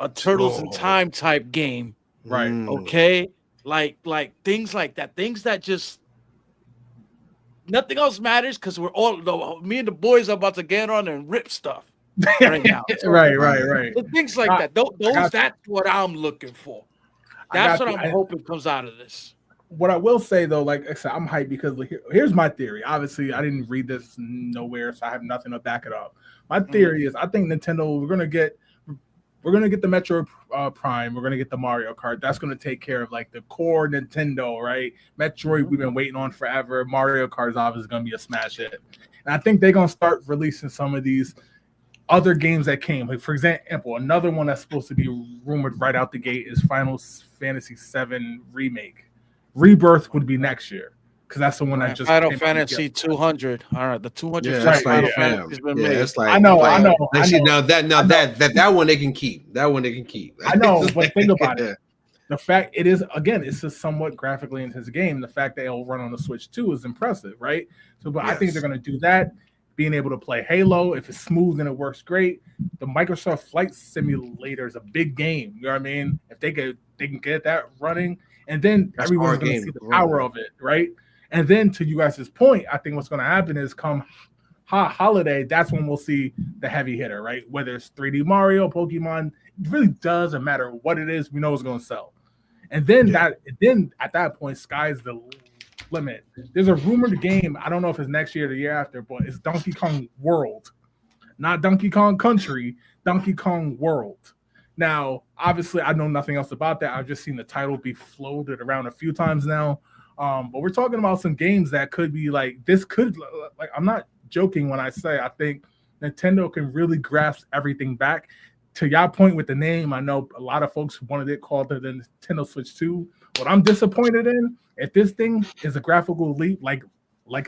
Speaker 3: a Turtles in Time type game.
Speaker 1: Right.
Speaker 3: Okay. Like things like that. Things that just nothing else matters, because we're all, me and the boys are about to get on and rip stuff right now. So,
Speaker 1: right.
Speaker 3: Things like that. That's what I'm looking for. That's what I'm hoping comes out of this.
Speaker 1: What I will say though, like I said, I'm hyped because here's my theory. Obviously, I didn't read this nowhere, so I have nothing to back it up. My theory is, I think Nintendo, we're gonna get the Metroid Prime, we're gonna get the Mario Kart. That's gonna take care of like the core Nintendo, right? Metroid, we've been waiting on forever. Mario Kart is obviously gonna be a smash hit, and I think they're gonna start releasing some of these other games that came. Like, for example, another one that's supposed to be rumored right out the gate is Final Fantasy VII Remake. Rebirth would be next year. because that's the one that just
Speaker 3: Final
Speaker 1: came out.
Speaker 3: Fantasy 200. All right, the 200
Speaker 2: Yeah,
Speaker 3: first
Speaker 2: that's
Speaker 3: Final
Speaker 2: like,
Speaker 3: Fantasy has been
Speaker 2: yeah,
Speaker 3: made.
Speaker 2: it's like,
Speaker 1: I know,
Speaker 2: like,
Speaker 1: I know,
Speaker 2: Actually,
Speaker 1: I know,
Speaker 2: that one they can keep. That one they can keep.
Speaker 1: I know, but think about it. The fact it is again, it's a somewhat graphically intense game. The fact that it'll run on the Switch 2 is impressive, right? So, but I think they're
Speaker 2: Yes.
Speaker 1: going to do that. Being able to play Halo, if it's smooth and it works great. The Microsoft Flight Simulator is a big game. You know what I mean? If they can get that running, and then
Speaker 2: That's a
Speaker 1: everyone's
Speaker 2: hard
Speaker 1: going to
Speaker 2: game
Speaker 1: see
Speaker 2: to
Speaker 1: the
Speaker 2: run,
Speaker 1: power
Speaker 2: man.
Speaker 1: of it, right? And then to you guys' point, I think what's going to happen is come holiday, that's when we'll see the heavy hitter, right? Whether it's 3D Mario, Pokemon, it really doesn't matter what it is. We know it's going to sell. And then at that point, sky's the limit. There's a rumored game. I don't know if it's next year or the year after, but it's Donkey Kong World, not Donkey Kong Country, Donkey Kong World. Now, obviously, I know nothing else about that. I've just seen the title be floated around a few times now. But we're talking about some games that could be like this. Could like I'm not joking when I say I think Nintendo can really grasp everything back. To your point with the name, I know a lot of folks wanted it called the Nintendo Switch 2. What I'm disappointed in, if this thing is a graphical leap like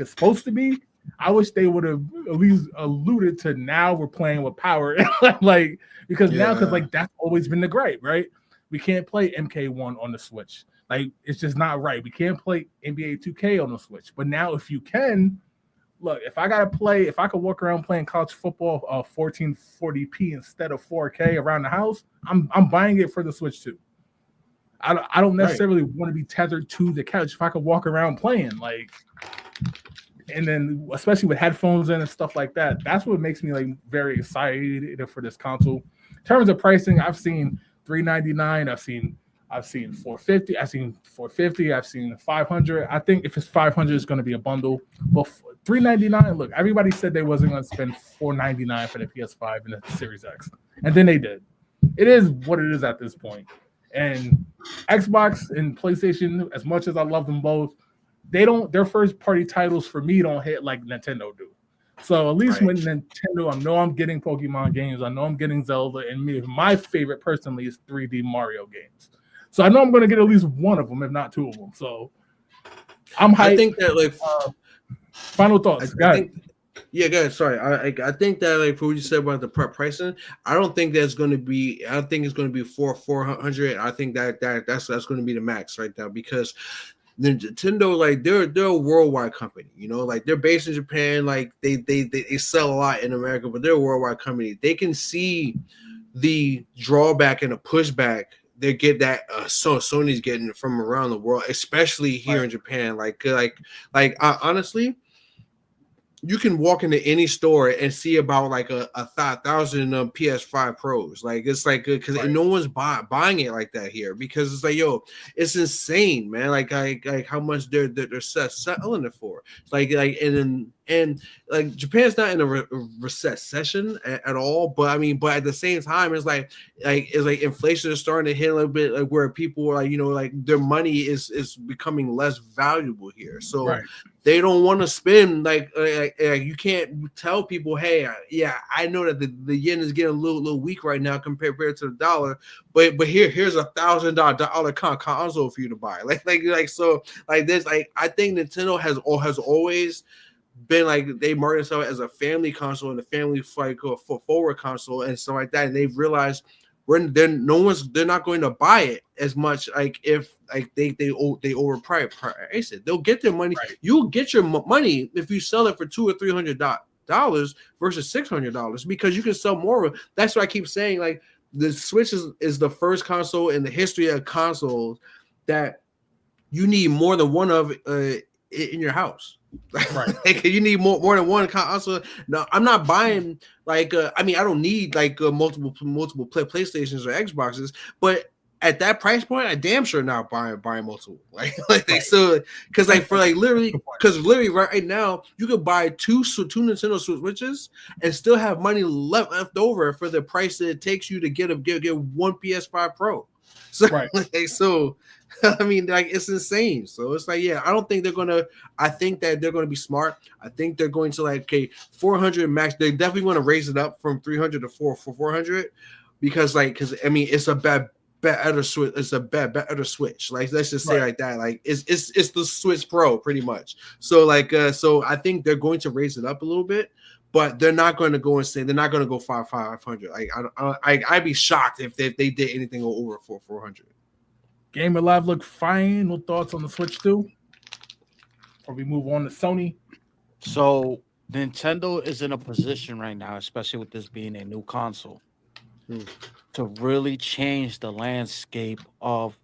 Speaker 1: it's supposed to be, I wish they would have at least alluded to now we're playing with power. Like because like that's always been the gripe, right? We can't play MK1 on the Switch. Like it's just not right. We can't play NBA 2K on the Switch. But now if you can, look, if I could walk around playing college football 1440p instead of 4K around the house, I'm buying it for the Switch too. I don't necessarily want to be tethered to the couch. If I could walk around playing, like, and then especially with headphones in and stuff like that, that's what makes me like very excited for this console. In terms of pricing, I've seen $399. I've seen 450. I've seen 450. I've seen 500. I think if it's 500, it's going to be a bundle. But 399. Look, everybody said they wasn't going to spend 499 for the PS5 and the Series X, and then they did. It is what it is at this point. And Xbox and PlayStation, as much as I love them both, they don't. Their first party titles for me don't hit like Nintendo do. So at least when Nintendo, I know I'm getting Pokemon games. I know I'm getting Zelda, and my favorite personally is 3D Mario games. So I know I'm going to get at least one of them, if not two of them. So I'm hyped.
Speaker 2: I think that like
Speaker 1: final thoughts. Go ahead.
Speaker 2: Sorry, I think that like what you said about the pricing, I don't think that's going to be. I don't think it's going to be 400. I think that's going to be the max right now because Nintendo, like they're a worldwide company, you know, like they're based in Japan, like they sell a lot in America, but they're a worldwide company. They can see the drawback and the pushback they get that Sony's getting from around the world, especially here in Japan. Honestly, you can walk into any store and see about like a 1,000 PS5 Pros. Like it's like because no one's buying it like that here because it's like it's insane, man. Like how much they're selling it for. It's like and like Japan's not in a recession at all, but I mean, but at the same time, it's like inflation is starting to hit a little bit, like where people are like like their money is becoming less valuable here. So they don't want to spend like you can't tell people, hey, I know that the yen is getting a little weak right now compared to the dollar, but here's $1,000 console for you to buy. So this, like I think Nintendo has always been like they market themselves as a family console and a family forward console and stuff like that, and they've realized they're not going to buy it as much like if like they overprice it. They'll get their money. You'll get your money if you sell it for $200 or $300 versus $600 because you can sell more of it. That's why I keep saying like the Switch is the first console in the history of consoles that you need more than one of in your house. Like you need more than one console. No, I'm not buying like I mean I don't need like multiple PlayStations or Xboxes, but at that price point, I damn sure not buying multiple. So because literally right now you could buy two Nintendo Switches and still have money left over for the price that it takes you to get one PS5 Pro. So I mean, like it's insane. So it's like, I don't think they're gonna. I think that they're gonna be smart. I think they're going to 400 max. They definitely want to raise it up from 300 to 400 because I mean, it's a better switch. It's a better switch. Like let's just say
Speaker 1: Right.
Speaker 2: like that. Like it's the Switch Pro pretty much. So like so I think they're going to raise it up a little bit, but they're not going to go and say they're not going to go 500. Like I'd be shocked if they did anything over 400.
Speaker 1: Gamer Live look fine. What thoughts on the Switch 2? Before we move on to Sony.
Speaker 3: So Nintendo is in a position right now, especially with this being a new console, to really change the landscape of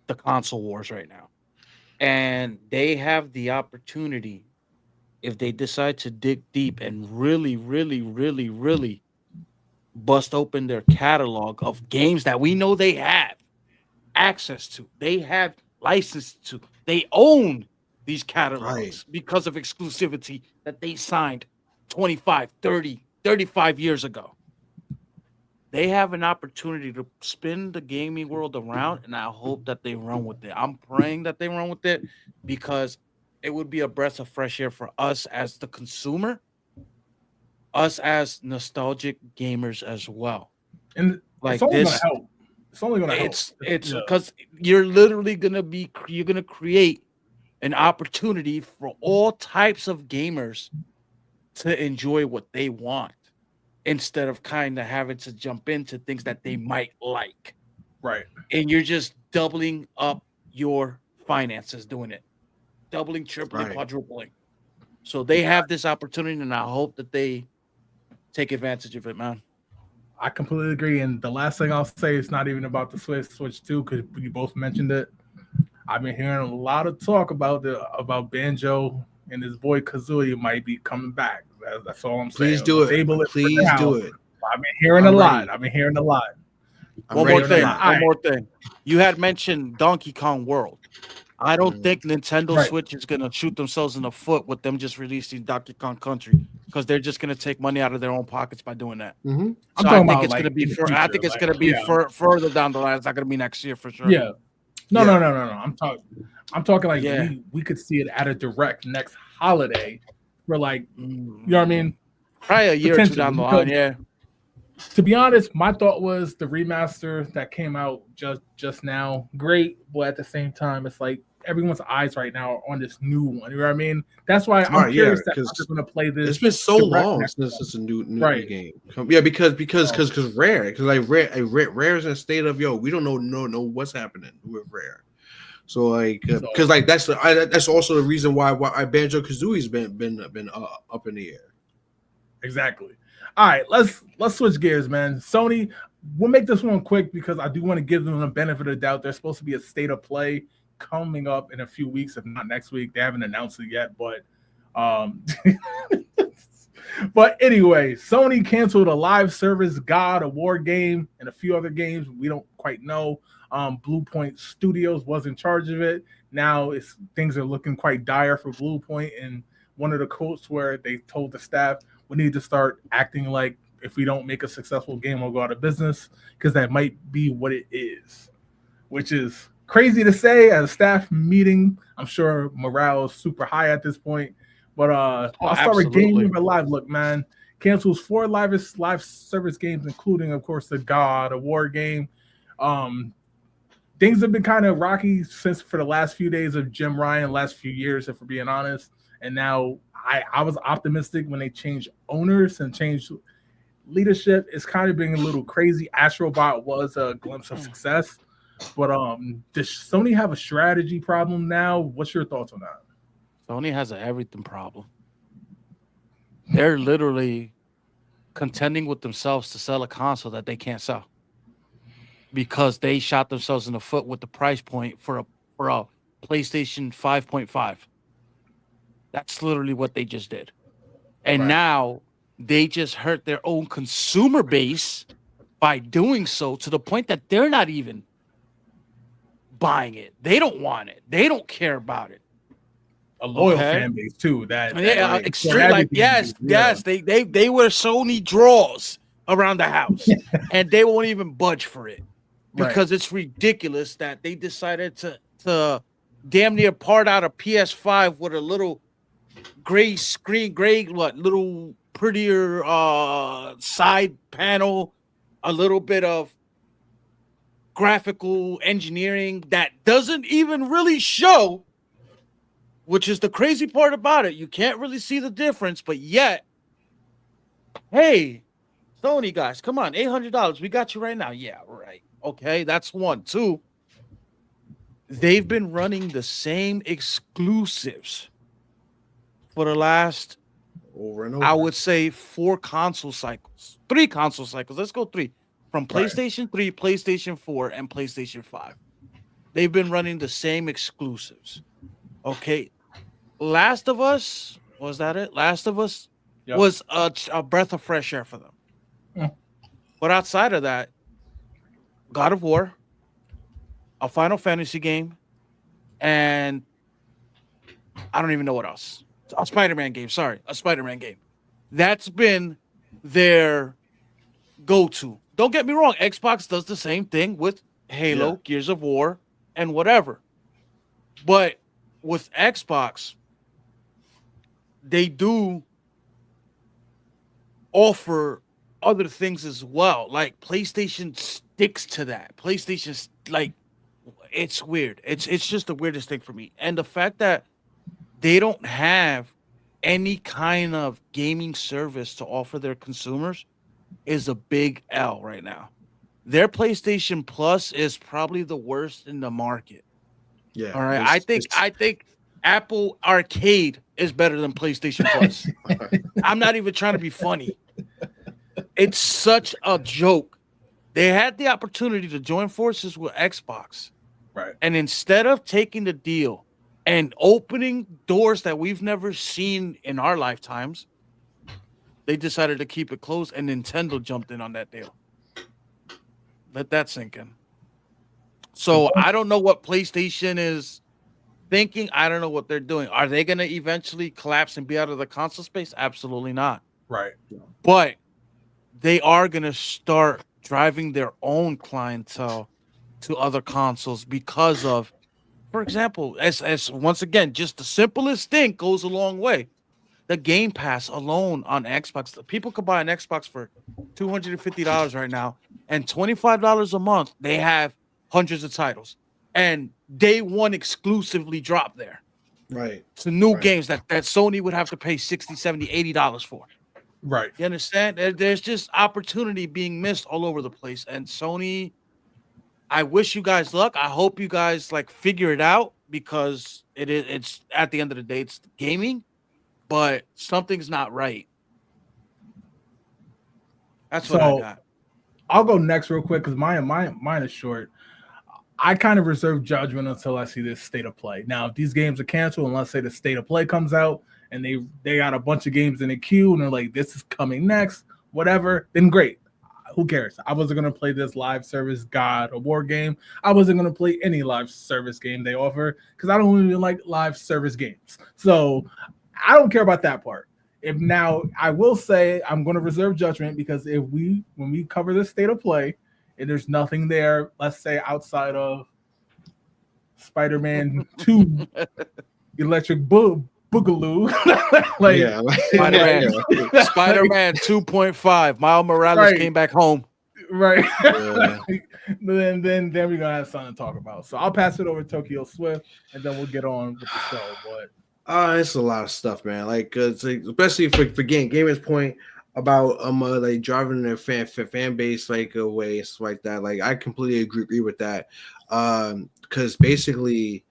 Speaker 3: the console wars right now. And they have the opportunity, if they decide to dig deep and really, really, really, really bust open their catalog of games that we know they have access to, they have license to, they own these catalogs because of exclusivity that they signed 25, 30, 35 years ago. They have an opportunity to spin the gaming world around, and I hope that they run with it. I'm praying that they run with it because it would be a breath of fresh air for us as the consumer, us as nostalgic gamers as well.
Speaker 1: And
Speaker 3: like
Speaker 1: it's only
Speaker 3: this,
Speaker 1: going to help. It's only going to help.
Speaker 3: It's because you're literally you're gonna create an opportunity for all types of gamers to enjoy what they want, instead of kind of having to jump into things that they might like.
Speaker 1: Right.
Speaker 3: And you're just doubling up your finances doing it. Doubling, tripling, quadrupling. So they have this opportunity, and I hope that they take advantage of it, man.
Speaker 1: I completely agree. And the last thing I'll say is not even about the Switch 2, because you both mentioned it. I've been hearing a lot of talk about Banjo and his boy Kazooie might be coming back. That's all I'm saying.
Speaker 2: Please do it. Please do it.
Speaker 1: I've been hearing a lot.
Speaker 3: One more thing. You had mentioned Donkey Kong World. I don't think Nintendo Switch is going to shoot themselves in the foot with them just releasing Donkey Kong Country, because they're just going to take money out of their own pockets by doing that.
Speaker 2: Mm-hmm.
Speaker 3: So I think it's going to be further down the line. It's not going to be next year for sure.
Speaker 1: Yeah. No. I'm talking like we could see it at a direct next holiday. For like, you know what I mean?
Speaker 3: Probably a year or two down the line, yeah.
Speaker 1: To be honest, my thought was the remaster that came out just now, great, but at the same time, it's like everyone's eyes right now are on this new one. You know what I mean? That's why I'm curious that I'm just going to play this.
Speaker 2: It's been so long since it's a new game. Yeah, because Rare, because like Rare's in a state of we don't know what's happening with Rare. So like, because like that's also the reason why Banjo Kazooie's been up in the air.
Speaker 1: Exactly. All right, let's switch gears, man. Sony, we'll make this one quick because I do want to give them the benefit of the doubt. There's supposed to be a state of play coming up in a few weeks, if not next week. They haven't announced it yet, but but anyway, Sony canceled a live service God of War game and a few other games we don't quite know. Blue Point Studios was in charge of it. Now things are looking quite dire for Blue Point, and one of the quotes where they told the staff, we need to start acting like if we don't make a successful game, we'll go out of business, because that might be what it is, which is crazy to say at a staff meeting. I'm sure morale is super high at this point, but I'll start with Game Live. Look, man, cancels 4 live service games, including, of course, the God of War game. Things have been kind of rocky for the last few days of Jim Ryan, last few years, if we're being honest. And now I was optimistic when they changed owners and changed leadership. It's kind of been a little crazy. Astrobot was a glimpse of success. But does Sony have a strategy problem now? What's your thoughts on that?
Speaker 3: Sony has an everything problem. They're literally contending with themselves to sell a console that they can't sell, because they shot themselves in the foot with the price point for a PlayStation 5.5. That's literally what they just did. And now they just hurt their own consumer base by doing so, to the point that they're not even buying it. They don't want it. They don't care about it.
Speaker 1: A loyal fan base too.
Speaker 3: Extreme. Like yes. They wear Sony draws around the house, and they won't even budge for it, because it's ridiculous that they decided to damn near part out a PS5 with a little gray screen, little prettier side panel, a little bit of graphical engineering that doesn't even really show, which is the crazy part about it. You can't really see the difference, but yet, hey, Sony guys, come on, $800. We got you right now. Yeah, right. Okay, that's one. Two, they've been running the same exclusives for the last,
Speaker 2: over and over.
Speaker 3: I would say, 3 console cycles. Let's go 3. From PlayStation 3, PlayStation 4, and PlayStation 5. They've been running the same exclusives. Okay. Last of Us, was that it? Last of Us was a breath of fresh air for them. Yeah. But outside of that, God of War, a Final Fantasy game, and I don't even know what else. A Spider-Man game. That's been their go-to. Don't get me wrong. Xbox does the same thing with Halo, Gears of War, and whatever. But with Xbox, they do offer other things as well. Like PlayStation sticks to that. PlayStation's like, it's weird. It's just the weirdest thing for me. And the fact that they don't have any kind of gaming service to offer their consumers is a big L right now. Their PlayStation Plus is probably the worst in the market.
Speaker 2: Yeah.
Speaker 3: All right. I think Apple Arcade is better than PlayStation Plus. I'm not even trying to be funny. It's such a joke. They had the opportunity to join forces with Xbox.
Speaker 1: Right.
Speaker 3: And instead of taking the deal and opening doors that we've never seen in our lifetimes, they decided to keep it closed, and Nintendo jumped in on that deal. Let that sink in. So I don't know what PlayStation is thinking. I don't know what they're doing. Are they going to eventually collapse and be out of the console space? Absolutely not.
Speaker 1: Right.
Speaker 3: But they are going to start driving their own clientele to other consoles because of, for example, as once again, just the simplest thing goes a long way. The Game Pass alone on Xbox, people could buy an Xbox for $250 right now, and $25 a month. They have hundreds of titles, and day one exclusively drop there.
Speaker 2: Right.
Speaker 3: So new games that Sony would have to pay $60, $70, $80 for.
Speaker 1: Right.
Speaker 3: You understand? There's just opportunity being missed all over the place. And Sony, I wish you guys luck. I hope you guys figure it out, because it's at the end of the day, it's gaming, but something's not right. That's what I got.
Speaker 1: I'll go next real quick because mine is short. I kind of reserve judgment until I see this state of play. Now, if these games are canceled, and let's say the state of play comes out and they got a bunch of games in the queue and they're like, this is coming next, whatever, then great. Who cares? I wasn't going to play this live service God of War game. I wasn't going to play any live service game they offer because I don't even like live service games. So I don't care about that part. Now, I will say I'm going to reserve judgment, because when we cover this state of play and there's nothing there, let's say outside of Spider-Man 2 Electric Boogaloo,
Speaker 3: Spider-Man 2.5, Miles Morales came back home.
Speaker 1: Right. Yeah. then we're gonna have something to talk about. So I'll pass it over to Tokyo Swift, and then we'll get on with the show. But
Speaker 2: it's a lot of stuff, man. Especially for gamers' point about driving their fan base away and stuff like that. I completely agree with that. Because basically,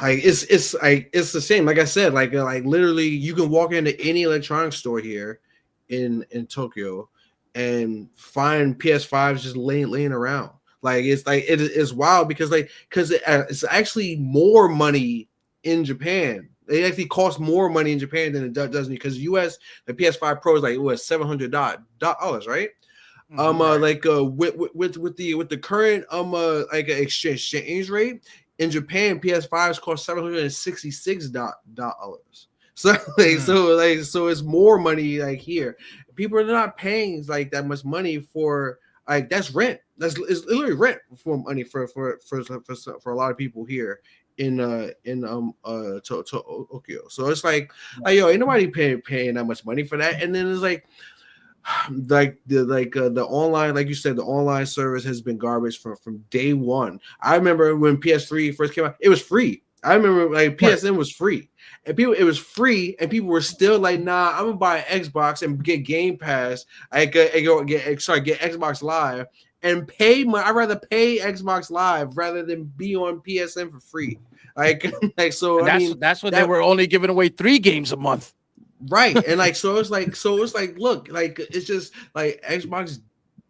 Speaker 2: it's the same. Like I said, literally, you can walk into any electronics store here in Tokyo and find PS5s just laying around. It's wild because it's actually more money in Japan. It actually costs more money in Japan than it does because US, the PS5 Pro is $700, right? With the current exchange rate in Japan, PS5s cost $766. So so it's more money here. People are not paying that much money for that's rent. It's literally rent for money for a lot of people here in Tokyo. So it's yo, ain't nobody paying that much money for that. And then it's the online, like you said, the online service has been garbage from day one. I remember when PS3 first came out, it was free. I remember like PSN was free, and it was free, and people were still like, "Nah, I'm gonna buy an Xbox and get Game Pass. Get Xbox Live and pay my. I'd rather pay Xbox Live rather than be on PSN for free. Like, like so.
Speaker 3: And
Speaker 2: I mean,
Speaker 3: that's when they were only giving away 3 games a month.
Speaker 2: Right. And like so it's like look, like it's just like Xbox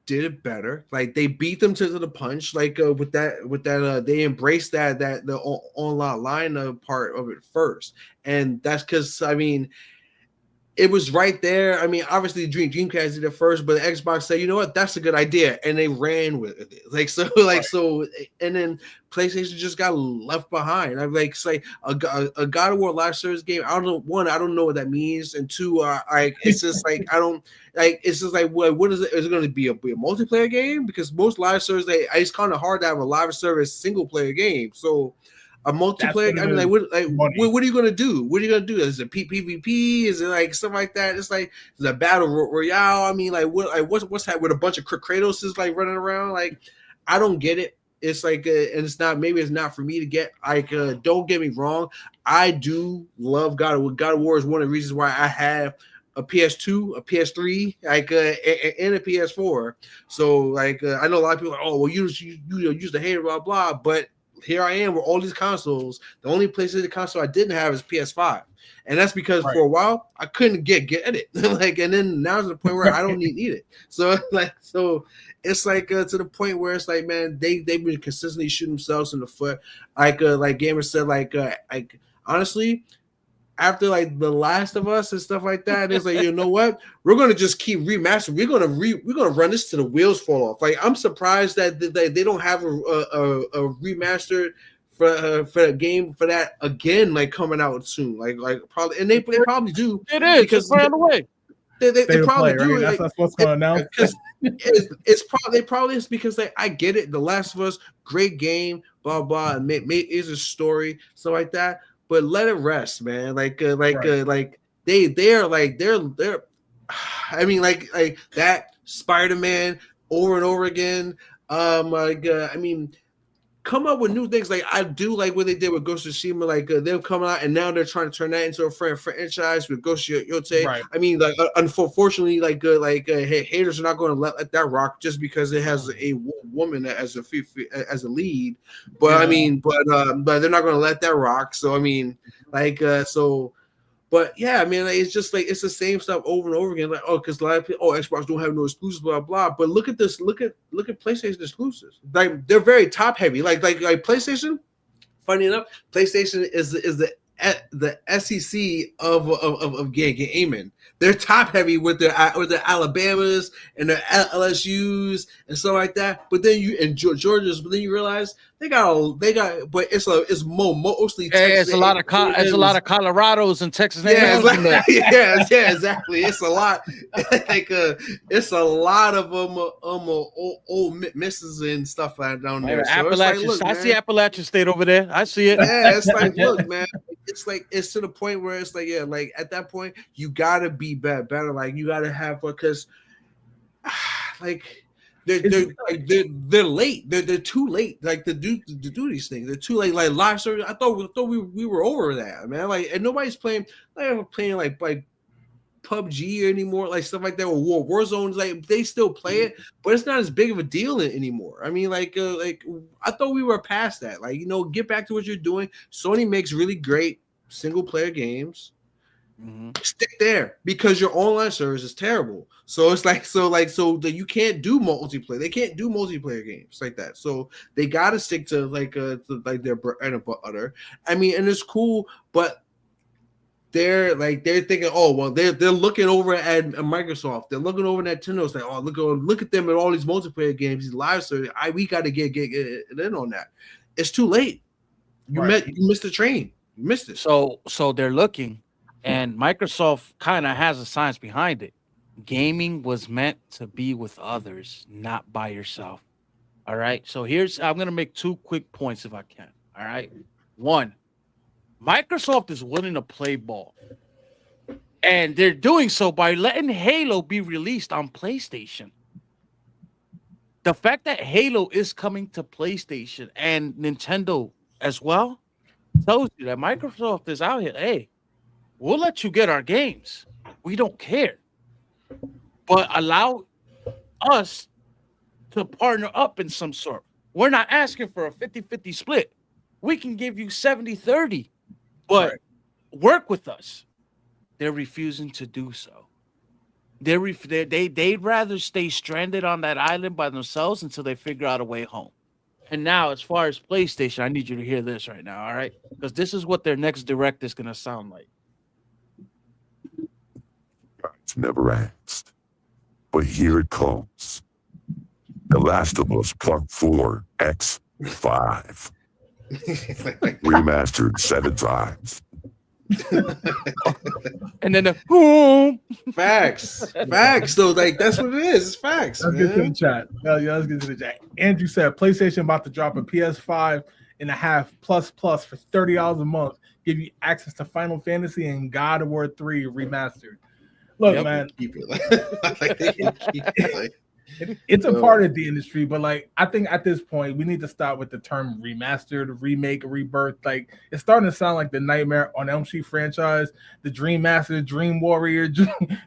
Speaker 2: did it better. Like they beat them to the punch. Like with that they embraced that the online part of it first. And that's because I mean it was right there. I mean, obviously Dreamcast did it first, but the Xbox said, you know what, that's a good idea, and they ran with it. Like so, so, and then PlayStation just got left behind. I'm like, it's like a God of War live service game. I don't know what that means, and two, it's just like I don't like. It's just like what is it? Is it going to be a multiplayer game? Because most live service, it's kind of hard to have a live service single player game. So. A multiplayer. I mean, what are you gonna do? What are you gonna do? Is it PvP? Is it like something like that? It's like is it a battle royale. I mean, what's that with a bunch of Kratoses like running around? Like, I don't get it. It's like, and it's not. Maybe it's not for me to get. Like, don't get me wrong. I do love God of War. God of War is one of the reasons why I have a PS2, a PS3, like and a PS4. So like, I know a lot of people are like, oh, well, you use the hater, blah blah, but here I am with all these consoles. The only PlayStation console I didn't have is PS5, and that's because for a while I couldn't get it. Like, and then now it's the point where I don't need it. So like, so it's like to the point where it's like, man, they've been consistently shooting themselves in the foot. Like gamers said, like honestly. After like The Last of Us and stuff like that, it's like, you know what? We're gonna just keep remastering. We're gonna run this to the wheels fall off. Like, I'm surprised that they don't have a remastered for a game for that again, like coming out soon. Like probably, and they probably do.
Speaker 3: It is because it's on the way.
Speaker 2: They probably do.
Speaker 1: Right? That's what's going on now.
Speaker 2: It's probably it's because I get it. The Last of Us, great game, blah blah. And is a story, stuff like that. But let it rest, man. Like they're I mean, like that Spider-Man over and over again. I mean, come up with new things. Like I do like what they did with Ghost of Tsushima. Like them coming out, and now they're trying to turn that into a franchise with Ghost of Yote. Right. I mean, like unfortunately, haters are not going to let that rock just because it has a woman as a lead. But yeah. I mean, but they're not going to let that rock. So I mean, so. But yeah, I mean, it's just like it's the same stuff over and over again. Like, oh, because a lot of people, Xbox don't have no exclusives, blah blah. But look at this, look at PlayStation exclusives. Like they're very top heavy. Like PlayStation. Funny enough, PlayStation is the SEC of gaming. They're top heavy with their Alabamas and their LSUs and stuff like that. But then Georgia's. But then you realize they got, but it's mostly.
Speaker 3: Hey, it's a lot of Colorados and Texas.
Speaker 2: Yeah, exactly. It's a lot. It's a lot of old misses and stuff like down there. So
Speaker 3: Appalachian. Like, I see Appalachian State over there. I see it.
Speaker 2: Yeah, it's like, look, man. It's to the point where it's like, yeah, like at that point you gotta be better. Like you gotta have because, like. They're late. They're too late. Like to do these things. They're too late. Like live service. I thought we were over that, man. Like and nobody's playing like PUBG anymore, like stuff like that, or Warzone. Like they still play it, but it's not as big of a deal anymore. I mean, like I thought we were past that. Like, you know, get back to what you're doing. Sony makes really great single player games. Mm-hmm. Stick there because your online service is terrible. So it's like so that you can't do multiplayer. They can't do multiplayer games like that. So they got to stick to their bread and butter. I mean, and it's cool, but they're thinking, oh well, they're looking over at Microsoft. They're looking over at Nintendo. It's like, oh look at them and all these multiplayer games, these live service. We got to get in on that. It's too late. You missed the train. You missed it.
Speaker 3: So they're looking. And Microsoft kind of has a science behind it. Gaming was meant to be with others, not by yourself. All right. So I'm going to make 2 quick points if I can. All right. 1, Microsoft is willing to play ball. And they're doing so by letting Halo be released on PlayStation. The fact that Halo is coming to PlayStation and Nintendo as well tells you that Microsoft is out here. Hey, we'll let you get our games. We don't care. But allow us to partner up in some sort. We're not asking for a 50-50 split. We can give you 70-30, but work with us. They're refusing to do so. They'd rather stay stranded on that island by themselves until they figure out a way home. And now, as far as PlayStation, I need you to hear this right now, all right? Because this is what their next direct is going to sound like.
Speaker 4: It's never asked, but here it comes. The Last of Us Part 4 X5. Remastered 7 times.
Speaker 3: And then the boom.
Speaker 2: Facts. Though, like that's what it is. It's facts.
Speaker 1: Let's get to the chat. Let's get to the chat. Andrew said PlayStation about to drop a PS5 and a half plus for $30 a month. Give you access to Final Fantasy and God of War 3 remastered. Look, man,
Speaker 2: keep it.
Speaker 1: It's a part of the industry, but like I think at this point we need to stop with the term remastered, remake, rebirth. Like it's starting to sound like the Nightmare on Elm Street franchise, the Dream Master, Dream Warrior,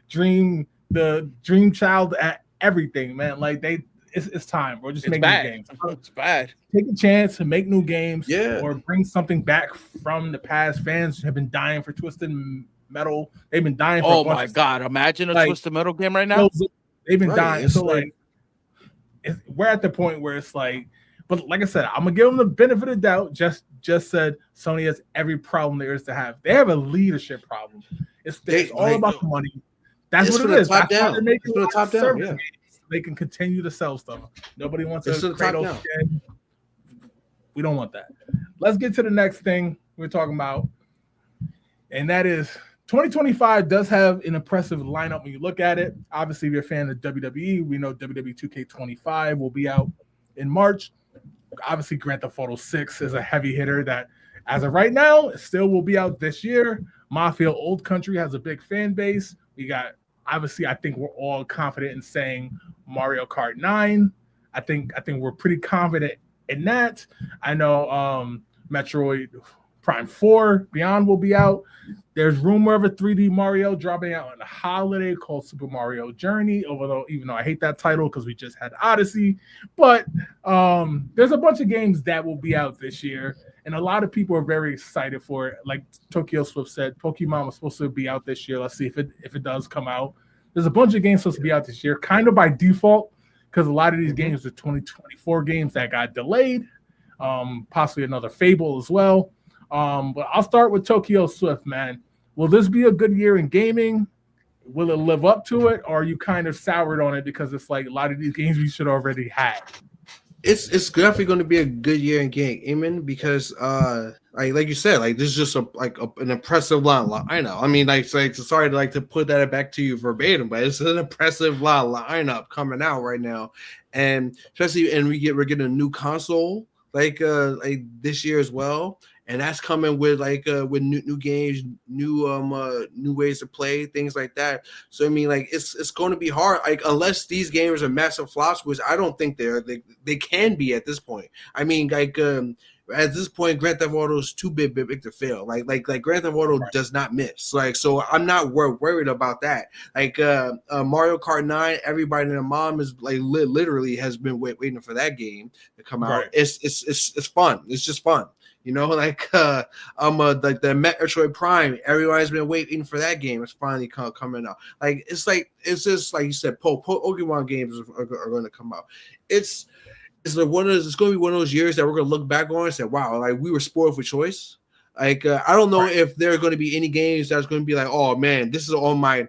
Speaker 1: Dream Child, everything, man. Like it's time. We're just making new games.
Speaker 3: It's bad.
Speaker 1: Take a chance to make new games,
Speaker 2: yeah,
Speaker 1: or bring something back from the past. Fans have been dying for Twisted Metal. They've been dying for.
Speaker 3: Oh my god! Imagine a Twisted Metal game right now.
Speaker 1: They've been dying. So like we're at the point where it's like, but like I said, I'm gonna give them the benefit of the doubt. Just said Sony has every problem there is to have. They have a leadership problem. It's all about the money. That's what it is. That's why they're making top down. Yeah. They can continue to sell stuff. Nobody wants to cradle again. We don't want that. Let's get to the next thing we're talking about, and that is 2025 does have an impressive lineup when you look at it. Obviously, if you're a fan of WWE, we know WWE 2K25 will be out in March. Obviously, Grand Theft Auto 6 is a heavy hitter that, as of right now, still will be out this year. Mafia Old Country has a big fan base. We got, obviously, I think we're all confident in saying Mario Kart 9. I think we're pretty confident in that. I know Metroid Prime 4 Beyond will be out. There's rumor of a 3D Mario dropping out on the holiday called Super Mario Journey, even though I hate that title because we just had Odyssey. But there's a bunch of games that will be out this year, and a lot of people are very excited for it. Like Tokyo Swift said, Pokemon was supposed to be out this year. Let's see if it does come out. There's a bunch of games supposed to be out this year, kind of by default, because a lot of these games are 2024 games that got delayed. Possibly another Fable as well. But I'll start with Tokyo Swift, man. Will this be a good year in gaming? Will it live up to it? Or are you kind of soured on it because it's like a lot of these games we should already have?
Speaker 2: It's definitely going to be a good year in gaming because like you said, like this is just an impressive line. I know. I mean, sorry to put that back to you verbatim, but it's an impressive lineup coming out right now, and especially we're getting a new console like this year as well. And that's coming with with new games, new ways to play, things like that. So I mean, like it's going to be hard, like unless these games are massive flops, which I don't think they can be at this point. I mean, like at this point, Grand Theft Auto is too big to fail. Like Grand Theft Auto does not miss. Like so, I'm not worried about that. Like Mario Kart 9, everybody and their mom is like literally has been waiting for that game to come out. Right. It's fun. It's just fun. You know, like the Metroid Prime, everybody's been waiting for that game. It's finally coming out. Like it's just like you said, Pokemon games are going to come out. It's going to be one of those years that we're going to look back on and say, wow, like we were spoiled for choice. Like I don't know if there are going to be any games that's going to be like, oh man, this is on my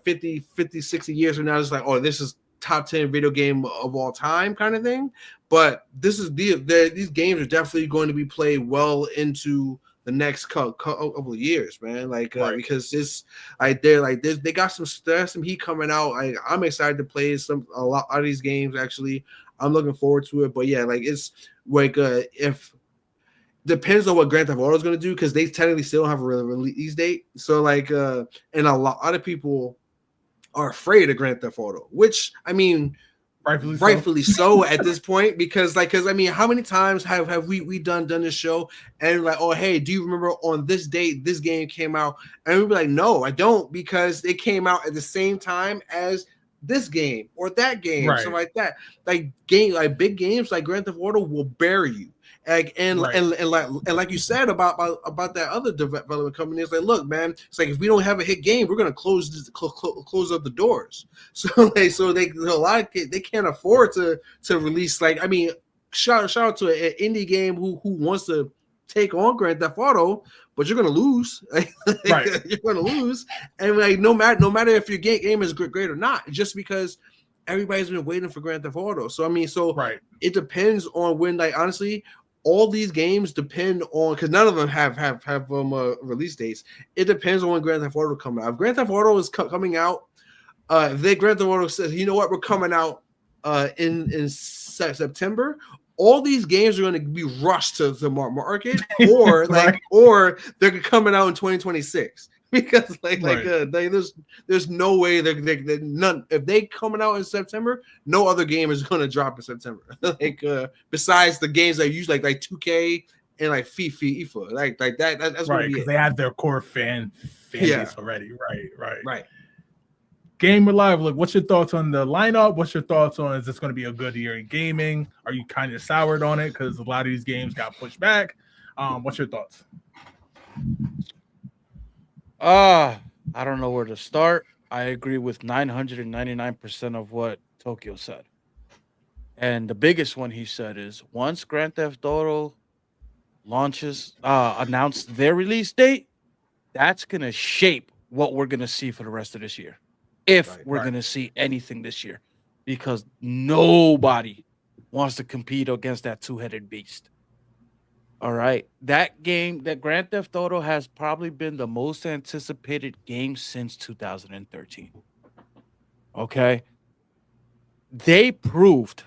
Speaker 2: 50, 60 years from now. It's like, oh, this is top 10 video game of all time kind of thing. But this is these games are definitely going to be played well into the next couple of years, man. Like because it's like they got some heat coming out. I'm excited to play a lot of these games. Actually, I'm looking forward to it. But yeah, like it's like if depends on what Grand Theft Auto is going to do because they technically still don't have a release date. So like, and a lot of people are afraid of Grand Theft Auto, which I mean, rightfully so at this point because I mean, how many times have we done this show and like, oh hey, do you remember on this date this game came out? And we'd be like, no, I don't, because it came out at the same time as this game or that game, something like that. Like big games like Grand Theft Auto will bury you. And like you said about that other development company, it's like, look, man, it's like if we don't have a hit game, we're gonna close up the doors. So they they can't afford to release, like, I mean, shout out to an indie game who wants to take on Grand Theft Auto, but you're gonna lose. You're gonna lose, and like no matter if your game is great or not, just because everybody's been waiting for Grand Theft Auto. So I mean, it depends on when, like, honestly, all these games depend on, because none of them have release dates. It depends on when Grand Theft Auto coming out. If Grand Theft Auto is coming out, if Grand Theft Auto says, you know what, we're coming out in September, all these games are going to be rushed to the market, or or they're coming out in 2026. Because there's no way they're none. If they coming out in September, no other game is going to drop in September. Besides the games that use like 2K and like FIFA, like that. That's
Speaker 1: right, because they have their core fan base already. Right. Gamer Live, look, what's your thoughts on the lineup? What's your thoughts on, is this going to be a good year in gaming? Are you kind of soured on it because a lot of these games got pushed back? What's your thoughts?
Speaker 3: I don't know where to start. I agree with 999% of what Tokyo said. And the biggest one he said is, once Grand Theft Auto announced their release date, that's going to shape what we're going to see for the rest of this year. If we're going to see anything this year, because nobody wants to compete against that two-headed beast. All right. That game, that Grand Theft Auto, has probably been the most anticipated game since 2013. Okay. They proved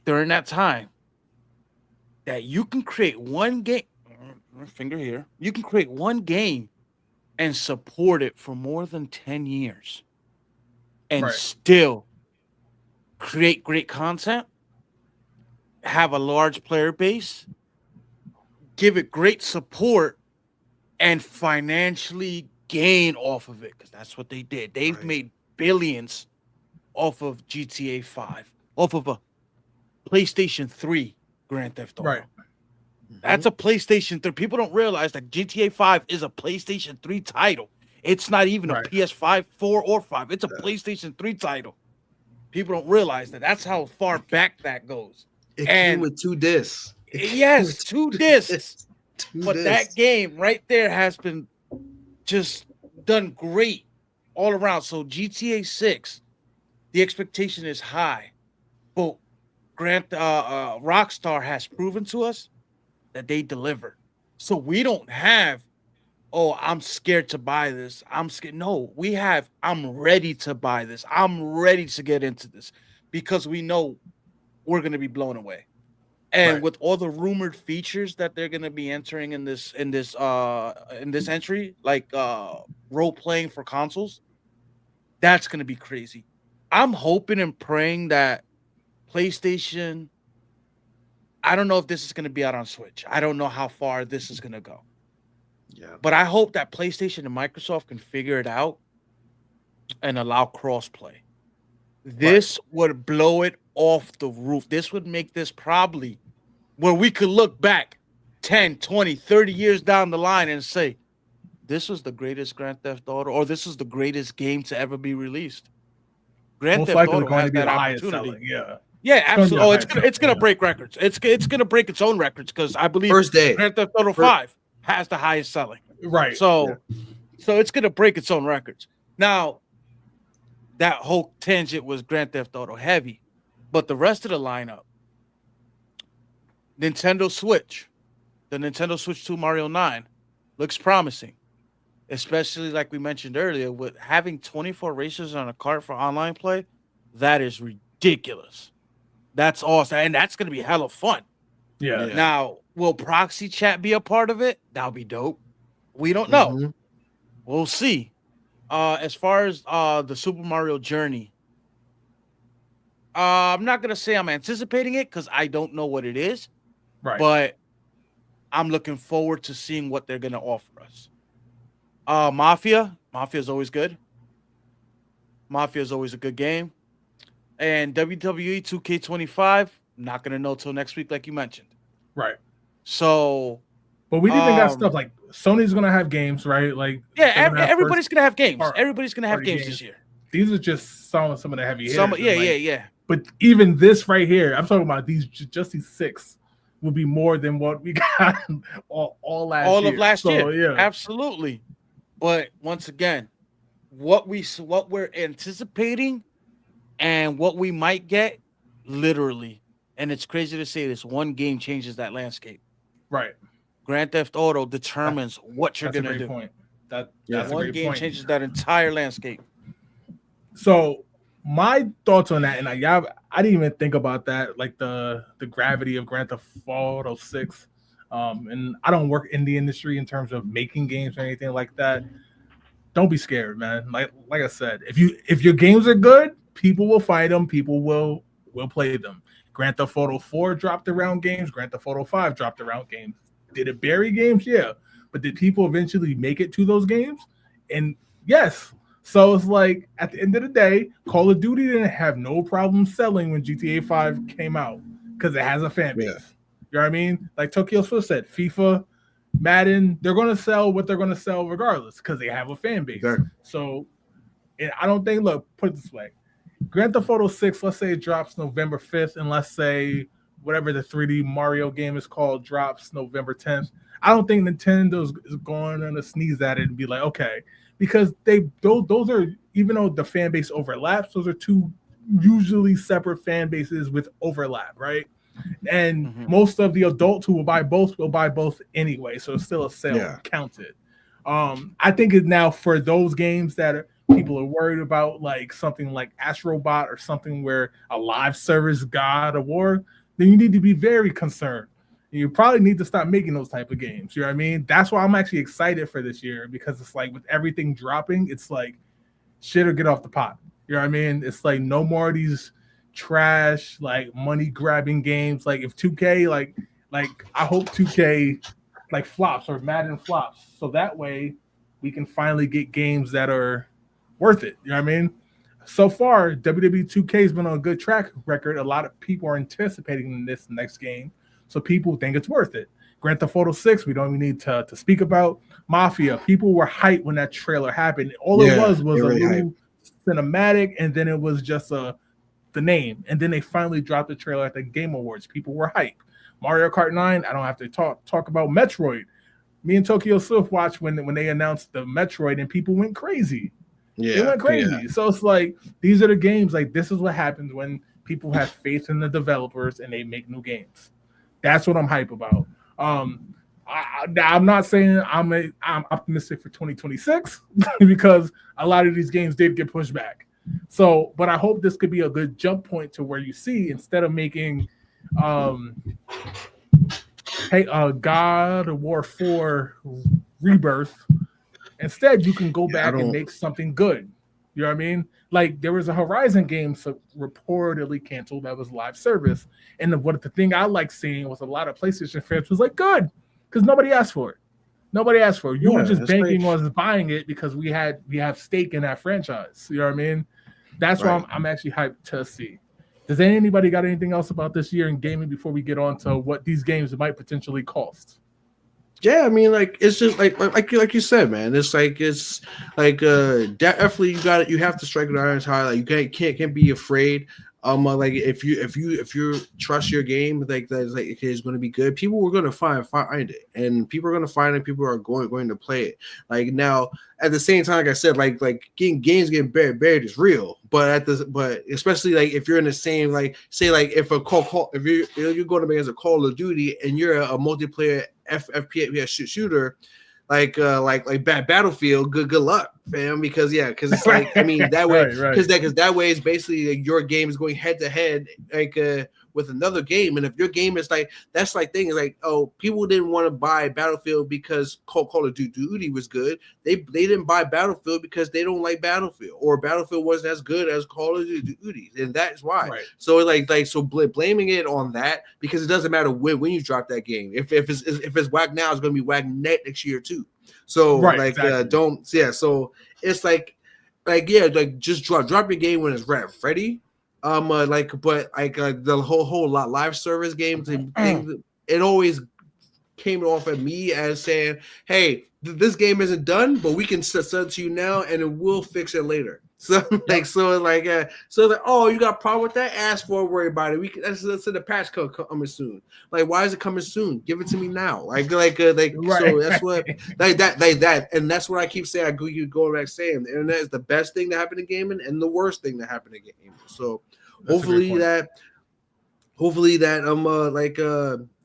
Speaker 3: during that time that you can create one game, finger here, you can create one game and support it for more than 10 years and still create great content, have a large player base, give it great support, and financially gain off of it, because that's what they did. They've made billions off of GTA 5, off of a PlayStation 3 Grand Theft Auto.
Speaker 1: Right.
Speaker 3: That's a PlayStation 3. People don't realize that GTA 5 is a PlayStation 3 title. It's not even a PS5, 4, or 5. It's a PlayStation 3 title. People don't realize that. That's how far back that goes.
Speaker 2: It came with 2 discs.
Speaker 3: Yes, 2 discs. That game right there has been just done great all around. So GTA 6, the expectation is high. But Rockstar has proven to us that they deliver. So we don't have, oh, I'm scared to buy this. I'm scared. No, we have, I'm ready to buy this. I'm ready to get into this, because we know we're going to be blown away. And with all the rumored features that they're going to be entering in this entry, like role playing for consoles, that's going to be crazy. I'm hoping and praying that PlayStation, I don't know if this is going to be out on Switch. I don't know how far this is going to go.
Speaker 2: Yeah.
Speaker 3: But I hope that PlayStation and Microsoft can figure it out and allow crossplay. This would blow it off the roof. This would make this probably where we could look back 10, 20, 30 years down the line and say, this was the greatest Grand Theft Auto, or this is the greatest game to ever be released. Grand Theft Auto has that opportunity. Yeah, absolutely. Oh, it's gonna break records. It's gonna break its own records, because I believe
Speaker 2: first day
Speaker 3: Grand Theft Auto 5 has the highest selling.
Speaker 1: Right.
Speaker 3: So it's gonna break its own records. Now, that whole tangent was Grand Theft Auto heavy, but the rest of the lineup, Nintendo Switch, the Nintendo Switch 2 Mario 9 looks promising, especially like we mentioned earlier, with having 24 racers on a cart for online play. That is ridiculous. That's awesome, and that's going to be hella fun.
Speaker 1: Yeah.
Speaker 2: Yeah.
Speaker 3: Now, will proxy chat be a part of it? That'll be dope. We don't know.
Speaker 2: Mhm.
Speaker 3: We'll see. As far as the Super Mario Journey, I'm not gonna say I'm anticipating it because I don't know what it is,
Speaker 1: Right.
Speaker 3: but I'm looking forward to seeing what they're gonna offer us. Mafia is always good. Mafia is always a good game. And WWE 2K25, not gonna know till next week, like you mentioned.
Speaker 1: Right.
Speaker 3: So,
Speaker 1: But we even got stuff like Sony's gonna have games, right? Like
Speaker 3: yeah,
Speaker 1: they're gonna have
Speaker 3: everybody's gonna have games.
Speaker 1: part-
Speaker 3: Everybody's gonna have
Speaker 1: party
Speaker 3: games
Speaker 1: games.
Speaker 3: this year.
Speaker 1: These are just some of the heavy hitters.
Speaker 3: Some,
Speaker 1: and,
Speaker 3: yeah,
Speaker 1: like,
Speaker 3: yeah.
Speaker 1: But even this right here, I'm talking about just these 6 will be more than what we got all last
Speaker 3: All
Speaker 1: year.
Speaker 3: of last
Speaker 1: So,
Speaker 3: year,
Speaker 1: yeah.
Speaker 3: absolutely. But once again, what we're anticipating and what we might get, literally, and it's crazy to say this, one game changes that landscape.
Speaker 1: Right.
Speaker 3: Grand Theft Auto determines what you're
Speaker 1: That's a
Speaker 3: gonna
Speaker 1: great
Speaker 3: do.
Speaker 1: point. That's a
Speaker 3: One
Speaker 1: great
Speaker 3: game
Speaker 1: point.
Speaker 3: changes that entire landscape.
Speaker 1: So my thoughts on that, and I didn't even think about that, like the gravity of Grand Theft Auto 6. And I don't work in the industry in terms of making games or anything like that. Don't be scared, man. Like I said, if your games are good, people will find them. People will play them. Grand Theft Auto 4 dropped around games. Grand Theft Auto 5 dropped around games. Did it bury games? Yeah. But did people eventually make it to those games? And yes. So it's like at the end of the day, Call of Duty didn't have no problem selling when GTA 5 came out because it has a fan base.
Speaker 2: Yeah.
Speaker 1: You know what I mean? Like Tokyo Swift said, FIFA, Madden, they're going to sell what they're going to sell regardless because they have a fan base.
Speaker 2: Sure.
Speaker 1: So and I don't think, look, put it this way. Grand Theft Auto 6, let's say it drops November 5th, and let's say whatever the 3D Mario game is called drops November 10th. I don't think Nintendo's is going to sneeze at it and be like, okay, because those are, even though the fan base overlaps, those are 2 usually separate fan bases with overlap, right? And most of the adults who will buy both anyway, so it's still a sale counted. I think it's now for those games that people are worried about, like something like Astrobot or something where a live service God of War, then you need to be very concerned. You probably need to stop making those type of games. You know what I mean? That's why I'm actually excited for this year, because it's like with everything dropping, it's like shit or get off the pot. You know what I mean? It's like no more of these trash, like money grabbing games. Like if 2K, like I hope 2K like flops or Madden flops, so that way we can finally get games that are worth it. You know what I mean? So far, WWE 2K has been on a good track record. A lot of people are anticipating this next game, so people think it's worth it. Grand Theft Auto 6, we don't even need to speak about. Mafia, people were hyped when that trailer happened. All it was really a little cinematic, and then it was just the name. And then they finally dropped the trailer at the Game Awards. People were hyped. Mario Kart 9, I don't have to talk about Metroid. Me and Tokyo Swift watched when they announced the Metroid, and people went crazy.
Speaker 2: Yeah,
Speaker 1: they went crazy.
Speaker 2: Yeah.
Speaker 1: So it's like these are the games. Like this is what happens when people have faith in the developers and they make new games. That's what I'm hype about. I'm not saying I'm optimistic for 2026 because a lot of these games did get pushed back. So, but I hope this could be a good jump point to where you see, instead of making God of War 4 Rebirth, instead you can go back and make something good. You know what I mean? Like there was a Horizon game reportedly canceled that was live service, and the thing I like seeing was a lot of PlayStation fans was like, good, because nobody asked for it. Nobody asked for it. You were just banking on us buying it because we have stake in that franchise. You know what I mean? That's why I'm actually hyped to see. Does anybody got anything else about this year in gaming before we get on to what these games might potentially cost?
Speaker 2: Yeah, I mean, like it's just like you said, man. It's like definitely you have to strike an iron's high. Like you can't be afraid. Like if you trust your game, like that's like it's going to be good. People were going to find it, and people are going to find it. People are going to play it. Like now, at the same time, like I said, like games getting buried is real. But especially like if you're in the same, like say like if you're going to be as a Call of Duty and you're a multiplayer FPS shooter. Like Battlefield, good luck, fam. Because it's like I mean that way, because that way is basically like, your game is going head to head, like with another game. And if your game is like, that's like thing is like, oh, people didn't want to buy Battlefield because Call of Duty was good. They didn't buy Battlefield because they don't like Battlefield, or Battlefield wasn't as good as Call of Duty, and that's why.
Speaker 1: Right.
Speaker 2: So so blaming it on that, because it doesn't matter when you drop that game. If it's whack now, it's going to be whack next year too. So
Speaker 1: exactly.
Speaker 2: So it's like just drop your game when it's ready. The whole lot live service games thing, it always came off at me as saying, hey, this game isn't done, but we can send it to you now and it will fix it later. So oh, you got a problem with that? Ask for it, worry about it. We can, that's in the patch code coming soon. Like, why is it coming soon? Give it to me now. Right. So that's what that, and that's what I keep saying. I go back saying the internet is the best thing that happened in gaming and the worst thing that happened in gaming. So hopefully that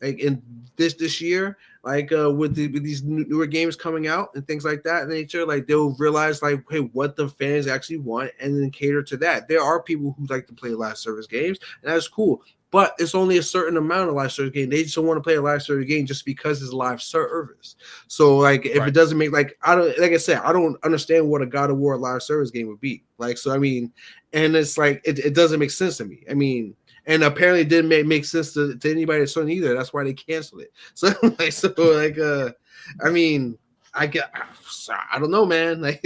Speaker 2: in this year, with these newer games coming out and things like that in nature, like they'll realize like, hey, what the fans actually want, and then cater to that. There are people who like to play live service games, and that's cool. But it's only a certain amount of live service game. They just don't want to play a live service game just because it's live service. So if it doesn't make I don't understand what a God of War live service game would be. And it's like it doesn't make sense to me. I mean, and apparently it didn't make sense to anybody at Sony either. That's why they canceled it. So I don't know, man. I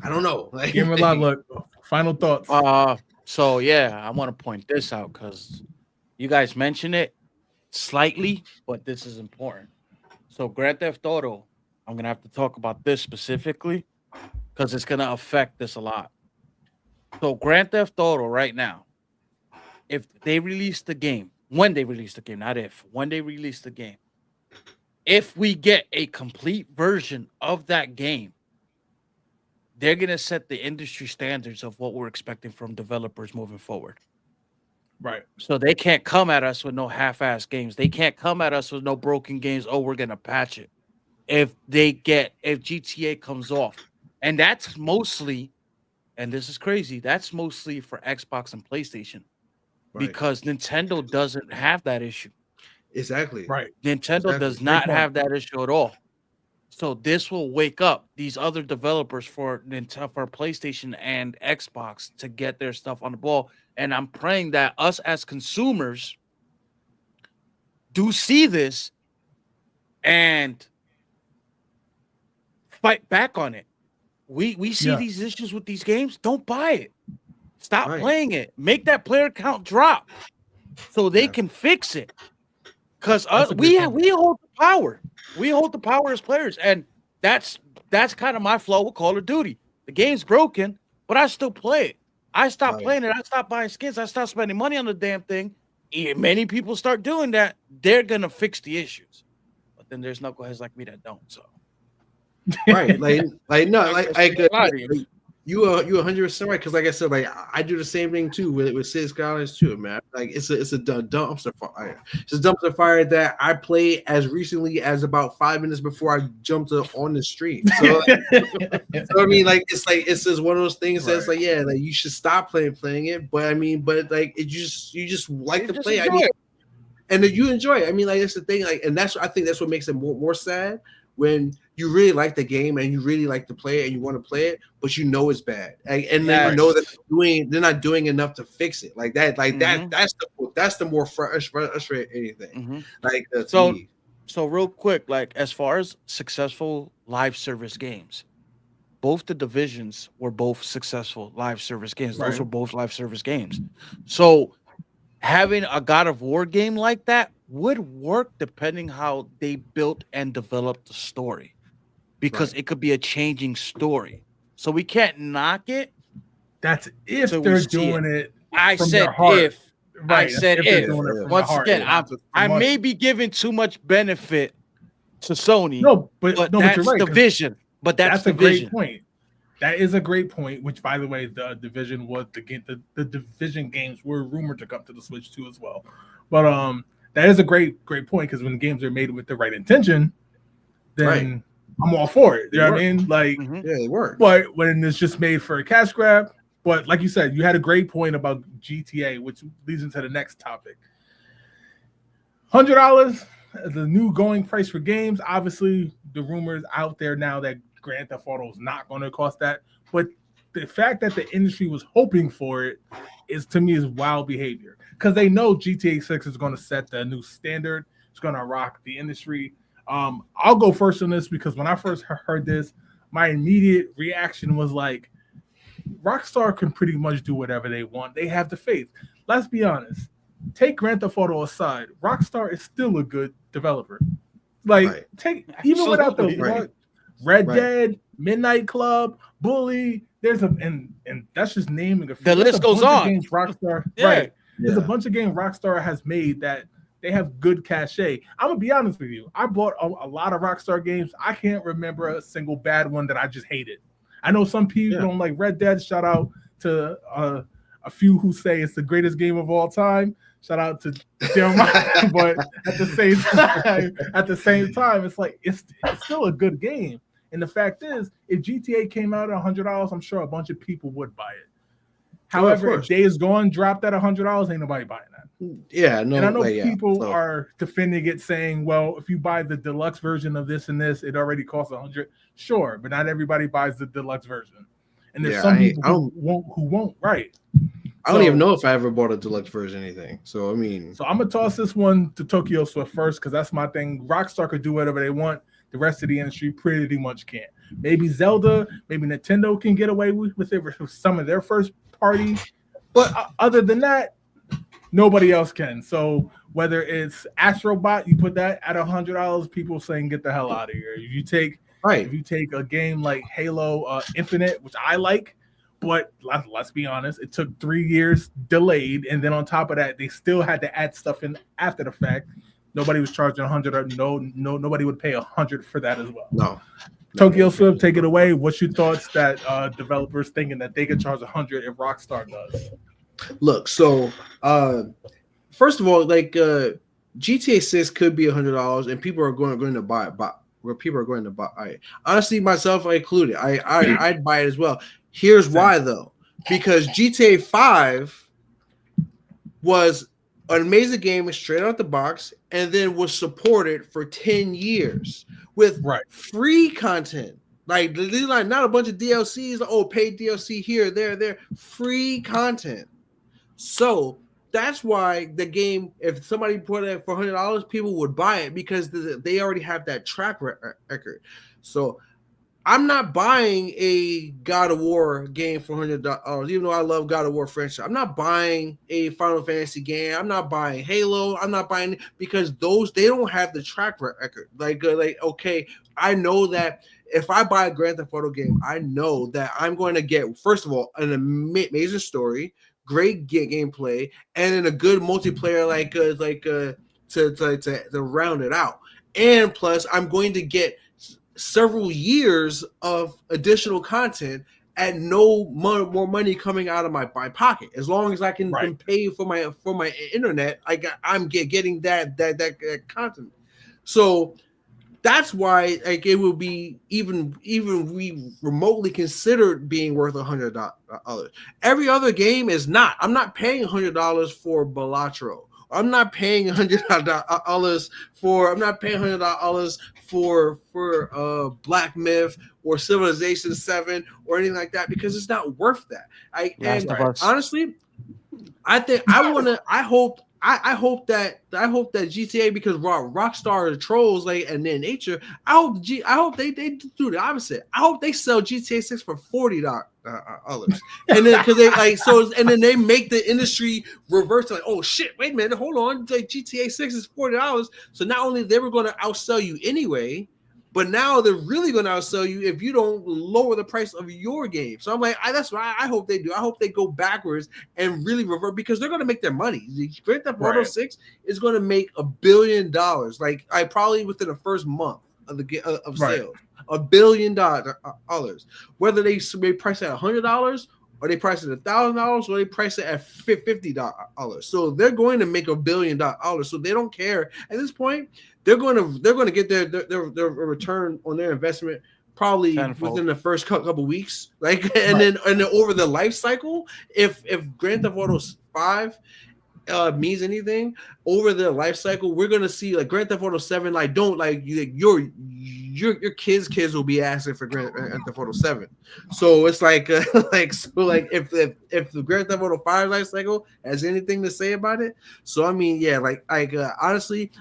Speaker 2: don't know.
Speaker 1: Gamer Live, look, final thoughts.
Speaker 3: So yeah, I want to point this out because you guys mentioned it slightly, but this is important. So Grand Theft Auto, I'm gonna have to talk about this specifically because it's gonna affect this a lot. So Grand Theft Auto right now, if they release the game, when they release the game, when they release the game, if we get a complete version of that game, they're going to set the industry standards of what we're expecting from developers moving forward.
Speaker 1: Right.
Speaker 3: So they can't come at us with no half-ass games. They can't come at us with no broken games. Oh, we're going to patch it. If GTA comes off. And that's mostly, and this is crazy, that's mostly for Xbox and PlayStation. Right. Because Nintendo doesn't have that issue.
Speaker 2: Exactly.
Speaker 1: Right.
Speaker 3: Nintendo does not have that issue at all. So this will wake up these other developers for PlayStation and Xbox to get their stuff on the ball. And I'm praying that us as consumers do see this and fight back on it. We see these issues with these games. Don't buy it. Stop playing it. Make that player count drop so they can fix it. Because we hold the power. We hold the power as players. And that's kind of my flaw with Call of Duty. The game's broken, but I still play it. I stopped playing it. I stopped buying skins. I stopped spending money on the damn thing. Many people start doing that. They're going to fix the issues. But then there's knuckleheads like me that don't. So.
Speaker 2: Right. You 100% right, because like I said, I do the same thing too with City Skylines too, man. It's a dumpster fire. It's a dumpster fire that I played as recently as about 5 minutes before I jumped on the stream. So, so I mean, it's just one of those things that's you should stop playing it. But you just like to play. And then you enjoy it. I mean, that's the thing. And I think that's what makes it more sad. When you really like the game and you really like to play it and you want to play it, but you know it's bad, and then you know that they're not doing enough to fix it. That's the more frustrating thing.
Speaker 3: So real quick, as far as successful live service games, both the divisions were both successful live service games.
Speaker 1: Right.
Speaker 3: Those were both live service games. So having a God of War game like that would work depending how they built and developed the story, because it could be a changing story. So we can't knock it.
Speaker 1: That's if they're doing it.
Speaker 3: I said if. Right. I said if. Once again, I may be giving too much benefit to Sony. But that's the vision. But that's the vision.
Speaker 1: Great point. That is a great point. Which, by the way, the division was the division games were rumored to come to the Switch too as well. But that is a great point, because when games are made with the right intention, then I'm all for it. You know what I mean?
Speaker 2: They work.
Speaker 1: But when it's just made for a cash grab, But like you said, you had a great point about GTA, which leads into the next topic. $100, the new going price for games. Obviously, the rumors out there now that Grand Theft Auto is not going to cost that. But the fact that the industry was hoping for it is, to me, is wild behavior, because they know GTA 6 is going to set the new standard. It's going to rock the industry. I'll go first on this because when I first heard this, my immediate reaction was like, Rockstar can pretty much do whatever they want. They have the faith. Let's be honest. Take Grand Theft Auto aside, Rockstar is still a good developer. Like, even without the Red Dead, Midnight Club, Bully, and that's just naming a few.
Speaker 3: The list goes on.
Speaker 1: Games Rockstar, right? There's a bunch of games Rockstar has made that they have good cachet. I'm gonna be honest with you. I bought a lot of Rockstar games. I can't remember a single bad one that I just hated. I know some people don't like Red Dead. Shout out to a few who say it's the greatest game of all time. Shout out to Jeremiah. But at the same time, it's like it's still a good game. And the fact is, if GTA came out at $100, I'm sure a bunch of people would buy it. However, if Days Gone dropped at $100, ain't nobody buying that.
Speaker 2: Yeah, no.
Speaker 1: And I know people are defending it, saying, "Well, if you buy the deluxe version of this and this, it already costs $100." Sure, but not everybody buys the deluxe version, and there's some people who won't. Right.
Speaker 2: I don't even know if I ever bought a deluxe version or anything. So I mean,
Speaker 1: I'm gonna toss this one to Tokyo Swift first because that's my thing. Rockstar could do whatever they want. The rest of the industry pretty much can't. Maybe Zelda, maybe Nintendo can get away with it with some of their first party, but other than that, nobody else can. So whether it's Astrobot, you put that at $100, people saying get the hell out of here. If you take a game like Halo Infinite, which I like, but let's be honest, it took 3 years delayed, and then on top of that, they still had to add stuff in after the fact. Nobody was charging $100. Nobody would pay $100 for that as well.
Speaker 2: No.
Speaker 1: Tokyo Swift, take it away. What's your thoughts that developers thinking that they could charge $100 if Rockstar does?
Speaker 2: Look, so first of all, like GTA 6 could be $100, and people are going to buy it. Where people are going to buy it. Honestly, myself, I included. I'd buy it as well. Here's why though, because GTA 5 was an amazing game straight out the box, and then was supported for 10 years with free content. Like not a bunch of DLCs, paid DLC here, there, free content. So that's why the game, if somebody put it for $100, people would buy it because they already have that track record. So I'm not buying a God of War game for $100, even though I love God of War franchise. I'm not buying a Final Fantasy game. I'm not buying Halo. I'm not buying because they don't have the track record. Like okay, I know that if I buy a Grand Theft Auto game, I know that I'm going to get, first of all, an amazing story, great gameplay, and then a good multiplayer to round it out. And plus, I'm going to get several years of additional content at no more money coming out of my pocket. As long as I can pay for my internet, I'm getting that content. So that's why it will be even we remotely considered being worth $100. Every other game is not. I'm not paying $100 for Balatro. I'm not paying $100 for. I'm not paying $100 for Black Myth or Civilization 7 or anything like that because it's not worth that. Honestly, I think I hope that GTA, because Rockstar are trolls and their nature. I hope they do the opposite. I hope they sell GTA 6 for $40. And then because and then they make the industry reverse, like, oh shit, wait a minute, hold on, GTA 6 is $40. So not only they were going to outsell you anyway, but now they're really going to outsell you if you don't lower the price of your game. So I'm like, that's what I hope they do. I hope they go backwards and really revert, because they're going to make their money. Grand Theft Auto 6 is going to make $1 billion, like probably within the first month of sales. $1 billion, whether they price it at $100 or they price it at $1,000 or they price it at $50. So they're going to make $1 billion. So they don't care at this point. They're going to get their return on their investment probably
Speaker 3: Tenfold.
Speaker 2: within the first couple weeks. Like, and then over the life cycle, if Grand Theft Auto 5 means anything over the life cycle, we're gonna see like Grand Theft Auto 7. Like, don't like your kids will be asking for Grand Theft Auto 7. So it's like if the Grand Theft Auto 5 life cycle has anything to say about it. So I mean, yeah, honestly,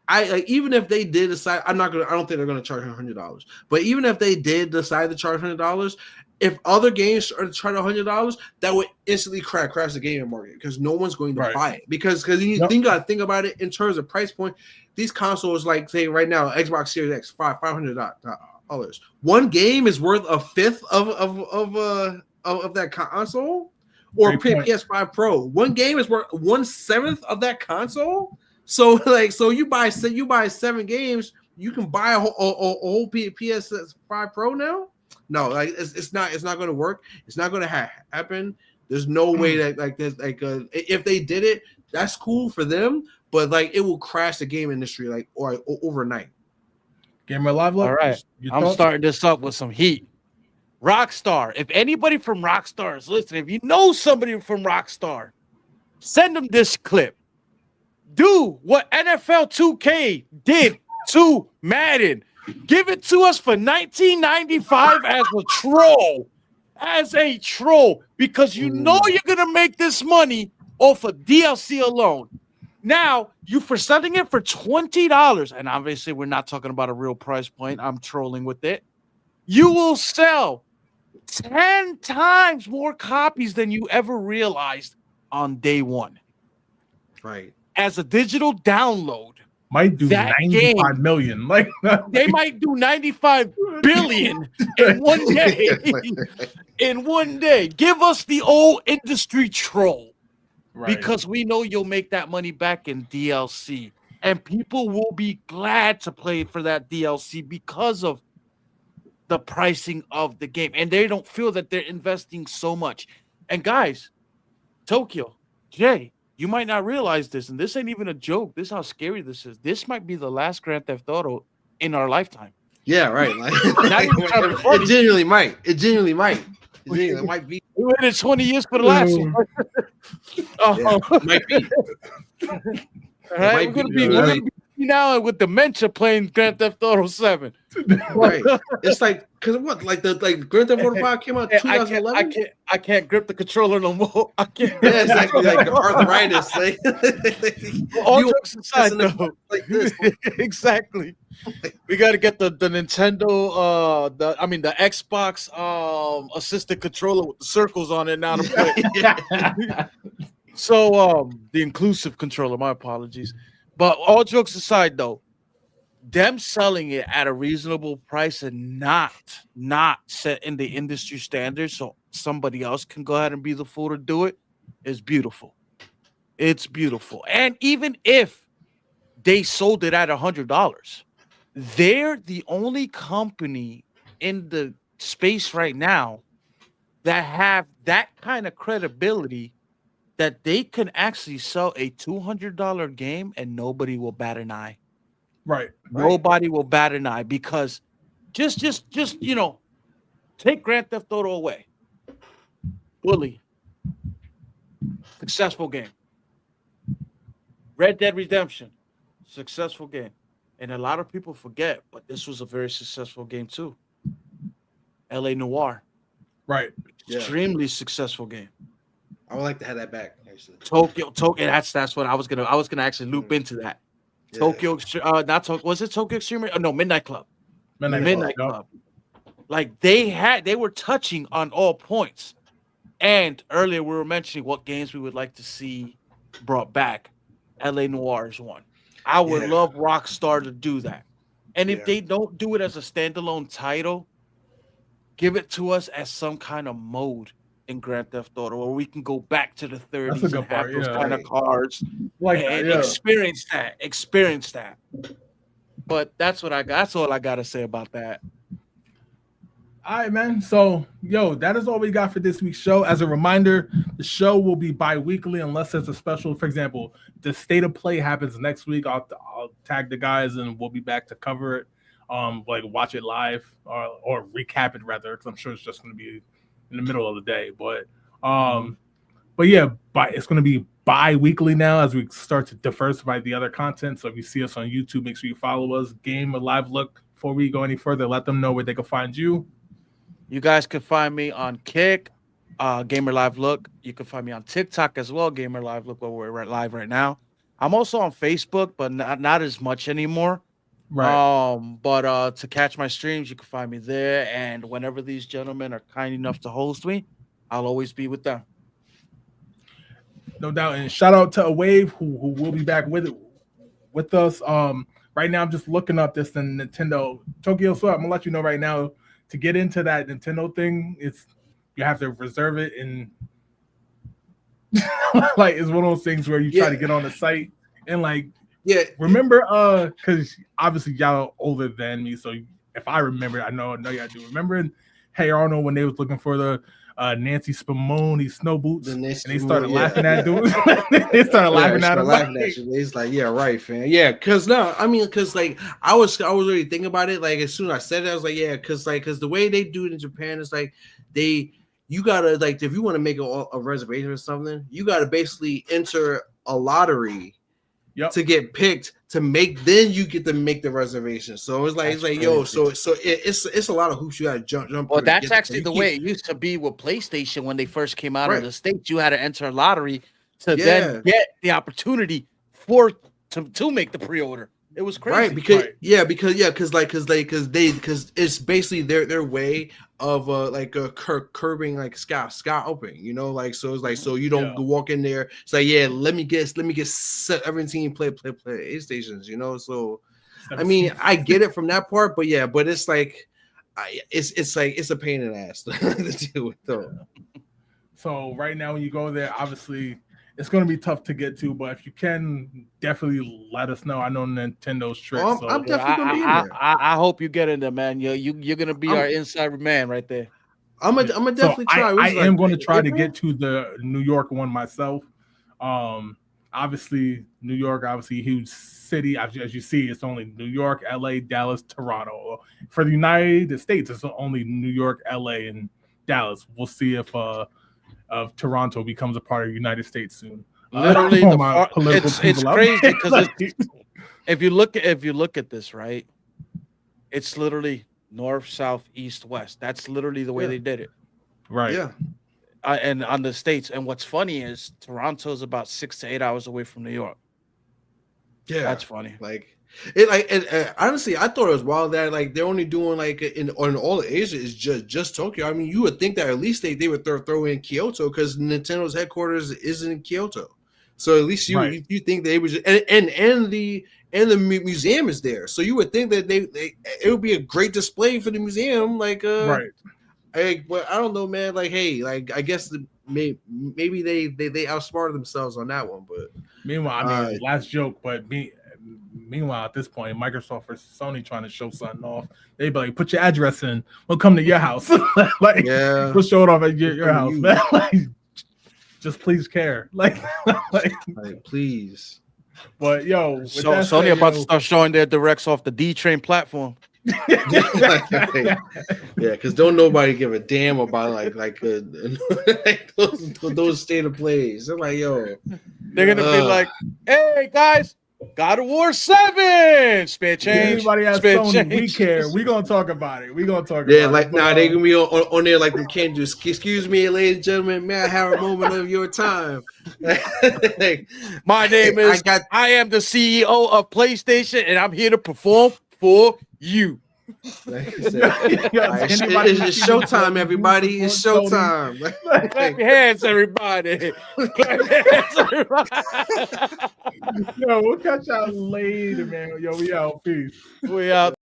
Speaker 2: I like, even if they did decide, I don't think they're gonna charge $100. But even if they did decide to charge $100, if other games are to charge $100, that would instantly crash the gaming market because no one's going to buy it. Because you think about it in terms of price point. These consoles, like say right now, Xbox Series X, $500. One game is worth a fifth of that console, or PS5 Pro. One game is worth 1/7 of that console. So you buy 7 games, you can buy a whole PS5 Pro now. No, like it's not going to work. It's not going to happen. There's no way that if they did it, that's cool for them, but like it will crash the game industry or overnight.
Speaker 1: Gamer Live.
Speaker 3: All right, I'm starting this up with some heat. Rockstar. If anybody from Rockstar is listening, if you know somebody from Rockstar, send them this clip. Do what NFL 2K did to Madden. Give it to us for $19.95 as a troll, because you know you're gonna make this money off of DLC alone. Now you for selling it for $20, and obviously we're not talking about a real price point. I'm trolling with it. You will sell 10 times more copies than you ever realized on day one.
Speaker 2: Right.
Speaker 3: As a digital download.
Speaker 1: Might do 95 million. Like
Speaker 3: they might do 95 billion in one day. In one day. Give us the old industry troll. Right. Because we know you'll make that money back in DLC. And people will be glad to play for that DLC because of the pricing of the game. And they don't feel that they're investing so much. And guys, Tokyo, Jay, you might not realize this, and this ain't even a joke. This is how scary this is. This might be the last Grand Theft Auto in our lifetime.
Speaker 2: Yeah, right. Like, it genuinely might. It genuinely might. It might be.
Speaker 3: We waited 20 years for the last one.
Speaker 2: Might be.
Speaker 3: All right, we're gonna be now with dementia playing Grand Theft Auto 7.
Speaker 2: Right. It's like because what? Like Grand Theft Auto 5 came out 2011.
Speaker 3: I can't grip the controller no more. I can't.
Speaker 2: Yeah, it's like arthritis. Like,
Speaker 3: all jokes aside, though. Like this. Exactly. We got to get the Nintendo, the Xbox assistant controller with the circles on it now to play. So the inclusive controller. My apologies. But all jokes aside, though, them selling it at a reasonable price and not setting the industry standards so somebody else can go ahead and be the fool to do it is beautiful. It's beautiful. And even if they sold it at $100, they're the only company in the space right now that have that kind of credibility that they can actually sell a $200 game and nobody will bat an eye.
Speaker 1: Right.
Speaker 3: Nobody will bat an eye because just take Grand Theft Auto away. Bully. Successful game. Red Dead Redemption. Successful game. And a lot of people forget, but this was a very successful game too. LA Noire.
Speaker 1: Right.
Speaker 3: Extremely successful game.
Speaker 2: I would like to have that back. Actually.
Speaker 3: Tokyo. That's what I was gonna actually loop into that. Yeah. Tokyo. Not Tokyo. Was it Tokyo Extreme? Oh, no, Midnight Club. Midnight Club. Like they were touching on all points. And earlier we were mentioning what games we would like to see brought back. LA Noire is one. I would love Rockstar to do that. And if they don't do it as a standalone title, give it to us as some kind of mode in Grand Theft Auto, or we can go back to the 30s and have those kind of cars and experience that. But that's what I got. That's all I got to say about that.
Speaker 1: All right, man. So, that is all we got for this week's show. As a reminder, the show will be bi-weekly unless there's a special. For example, the State of Play happens next week. I'll tag the guys and we'll be back to cover it. like watch it live or recap it rather, because I'm sure it's just going to be in the middle of the day. But yeah, it's going to be bi-weekly now as we start to diversify the other content. So if you see us on YouTube, make sure you follow us. Game a live look. Before we go any further, let them know where they can find you.
Speaker 3: You guys can find me on Kick, Gamer Live Look. You can find me on TikTok as well, Gamer Live Look, where we're live right now. I'm also on Facebook, but not as much anymore.
Speaker 1: Right.
Speaker 3: But to catch my streams, you can find me there. And whenever these gentlemen are kind enough to host me, I'll always be with them.
Speaker 1: No doubt. And shout out to Wave who will be back with us. Right now I'm just looking up this Nintendo Tokyo. So I'm gonna let you know right now, to get into that Nintendo thing, you have to reserve it, and like it's one of those things where you try to get on the site and like remember because obviously y'all older than me, so if I remember, I know y'all do remember. Hey Arnold, when they was looking for the Nancy Spumoni snow boots, and they started laughing at dudes. They started laughing at him.
Speaker 2: At you. It's like, yeah, right, fam. Yeah, because like I was already thinking about it. Like as soon as I said it, I was like, yeah, because the way they do it in Japan is like you gotta, like, if you want to make a reservation or something, you gotta basically enter a lottery to get picked to make. Then you get to make the reservation. So it's like yo, so it's a lot of hoops you gotta jump.
Speaker 3: Well, that's actually the way it used to be with PlayStation when they first came out of the States. You had to enter a lottery to then get the opportunity to make the pre-order. It was crazy,
Speaker 2: right? Because it's basically their way of curbing like scalping, you know, like, so it's like, so you don't walk in there. It's like, yeah, let me get 17 PlayStations, you know. So I mean, I get it from that part, but it's like, it's a pain in the ass to deal with though.
Speaker 1: So right now, when you go there, obviously it's going to be tough to get to, but if you can, definitely let us know. I know Nintendo's tricks.
Speaker 2: I'm definitely going to be in there.
Speaker 3: I hope you get in there, man. You're going to be our inside man right there.
Speaker 2: I'm gonna definitely try.
Speaker 1: I am going to try to get to the New York one myself. Obviously, New York, a huge city. As you see, it's only New York, LA, Dallas, Toronto. For the United States, it's only New York, LA, and Dallas. We'll see if Toronto becomes a part of the United States soon.
Speaker 3: Literally, it's crazy because if you look at this, right, it's literally north, south, east, west. That's literally the way they did it.
Speaker 1: Right.
Speaker 2: Yeah.
Speaker 3: And on the States. And what's funny is Toronto's about 6 to 8 hours away from New York.
Speaker 2: Yeah.
Speaker 3: That's funny.
Speaker 2: Honestly, I thought it was wild that like they're only doing like in all Asia is just Tokyo. I mean, you would think that at least they would throw in Kyoto because Nintendo's headquarters is in Kyoto. So at least you think they would just, and the museum is there. So you would think that it would be a great display for the museum. Like
Speaker 1: right.
Speaker 2: But I don't know, man. Like, hey, like I guess maybe they outsmarted themselves on that one. But
Speaker 1: meanwhile, I mean, last joke, but meanwhile, at this point, Microsoft or Sony trying to show something off. They be like, put your address in. We'll come to your house. We'll show it off at your house, man. Like, just please care. Like,
Speaker 2: please.
Speaker 1: But yo,
Speaker 3: Sony about to start showing their directs off the D-Train platform.
Speaker 2: Yeah, because don't nobody give a damn about those state of plays. They're like, yo,
Speaker 3: they're gonna be like, hey guys, God of War 7, spare change.
Speaker 1: Anybody has
Speaker 3: spare
Speaker 1: Sony,
Speaker 3: change.
Speaker 1: we care. We gonna talk about it.
Speaker 2: They gonna be on there like them can't do. Excuse me, ladies and gentlemen, may I have a moment of your time?
Speaker 3: My name is. I am the CEO of PlayStation, and I'm here to perform for you.
Speaker 2: It's showtime, everybody. It's showtime.
Speaker 3: Clap your hands, everybody. Clap your hands, everybody.
Speaker 1: Yo, we'll catch y'all later, man. Yo, we out. Peace.
Speaker 3: We out.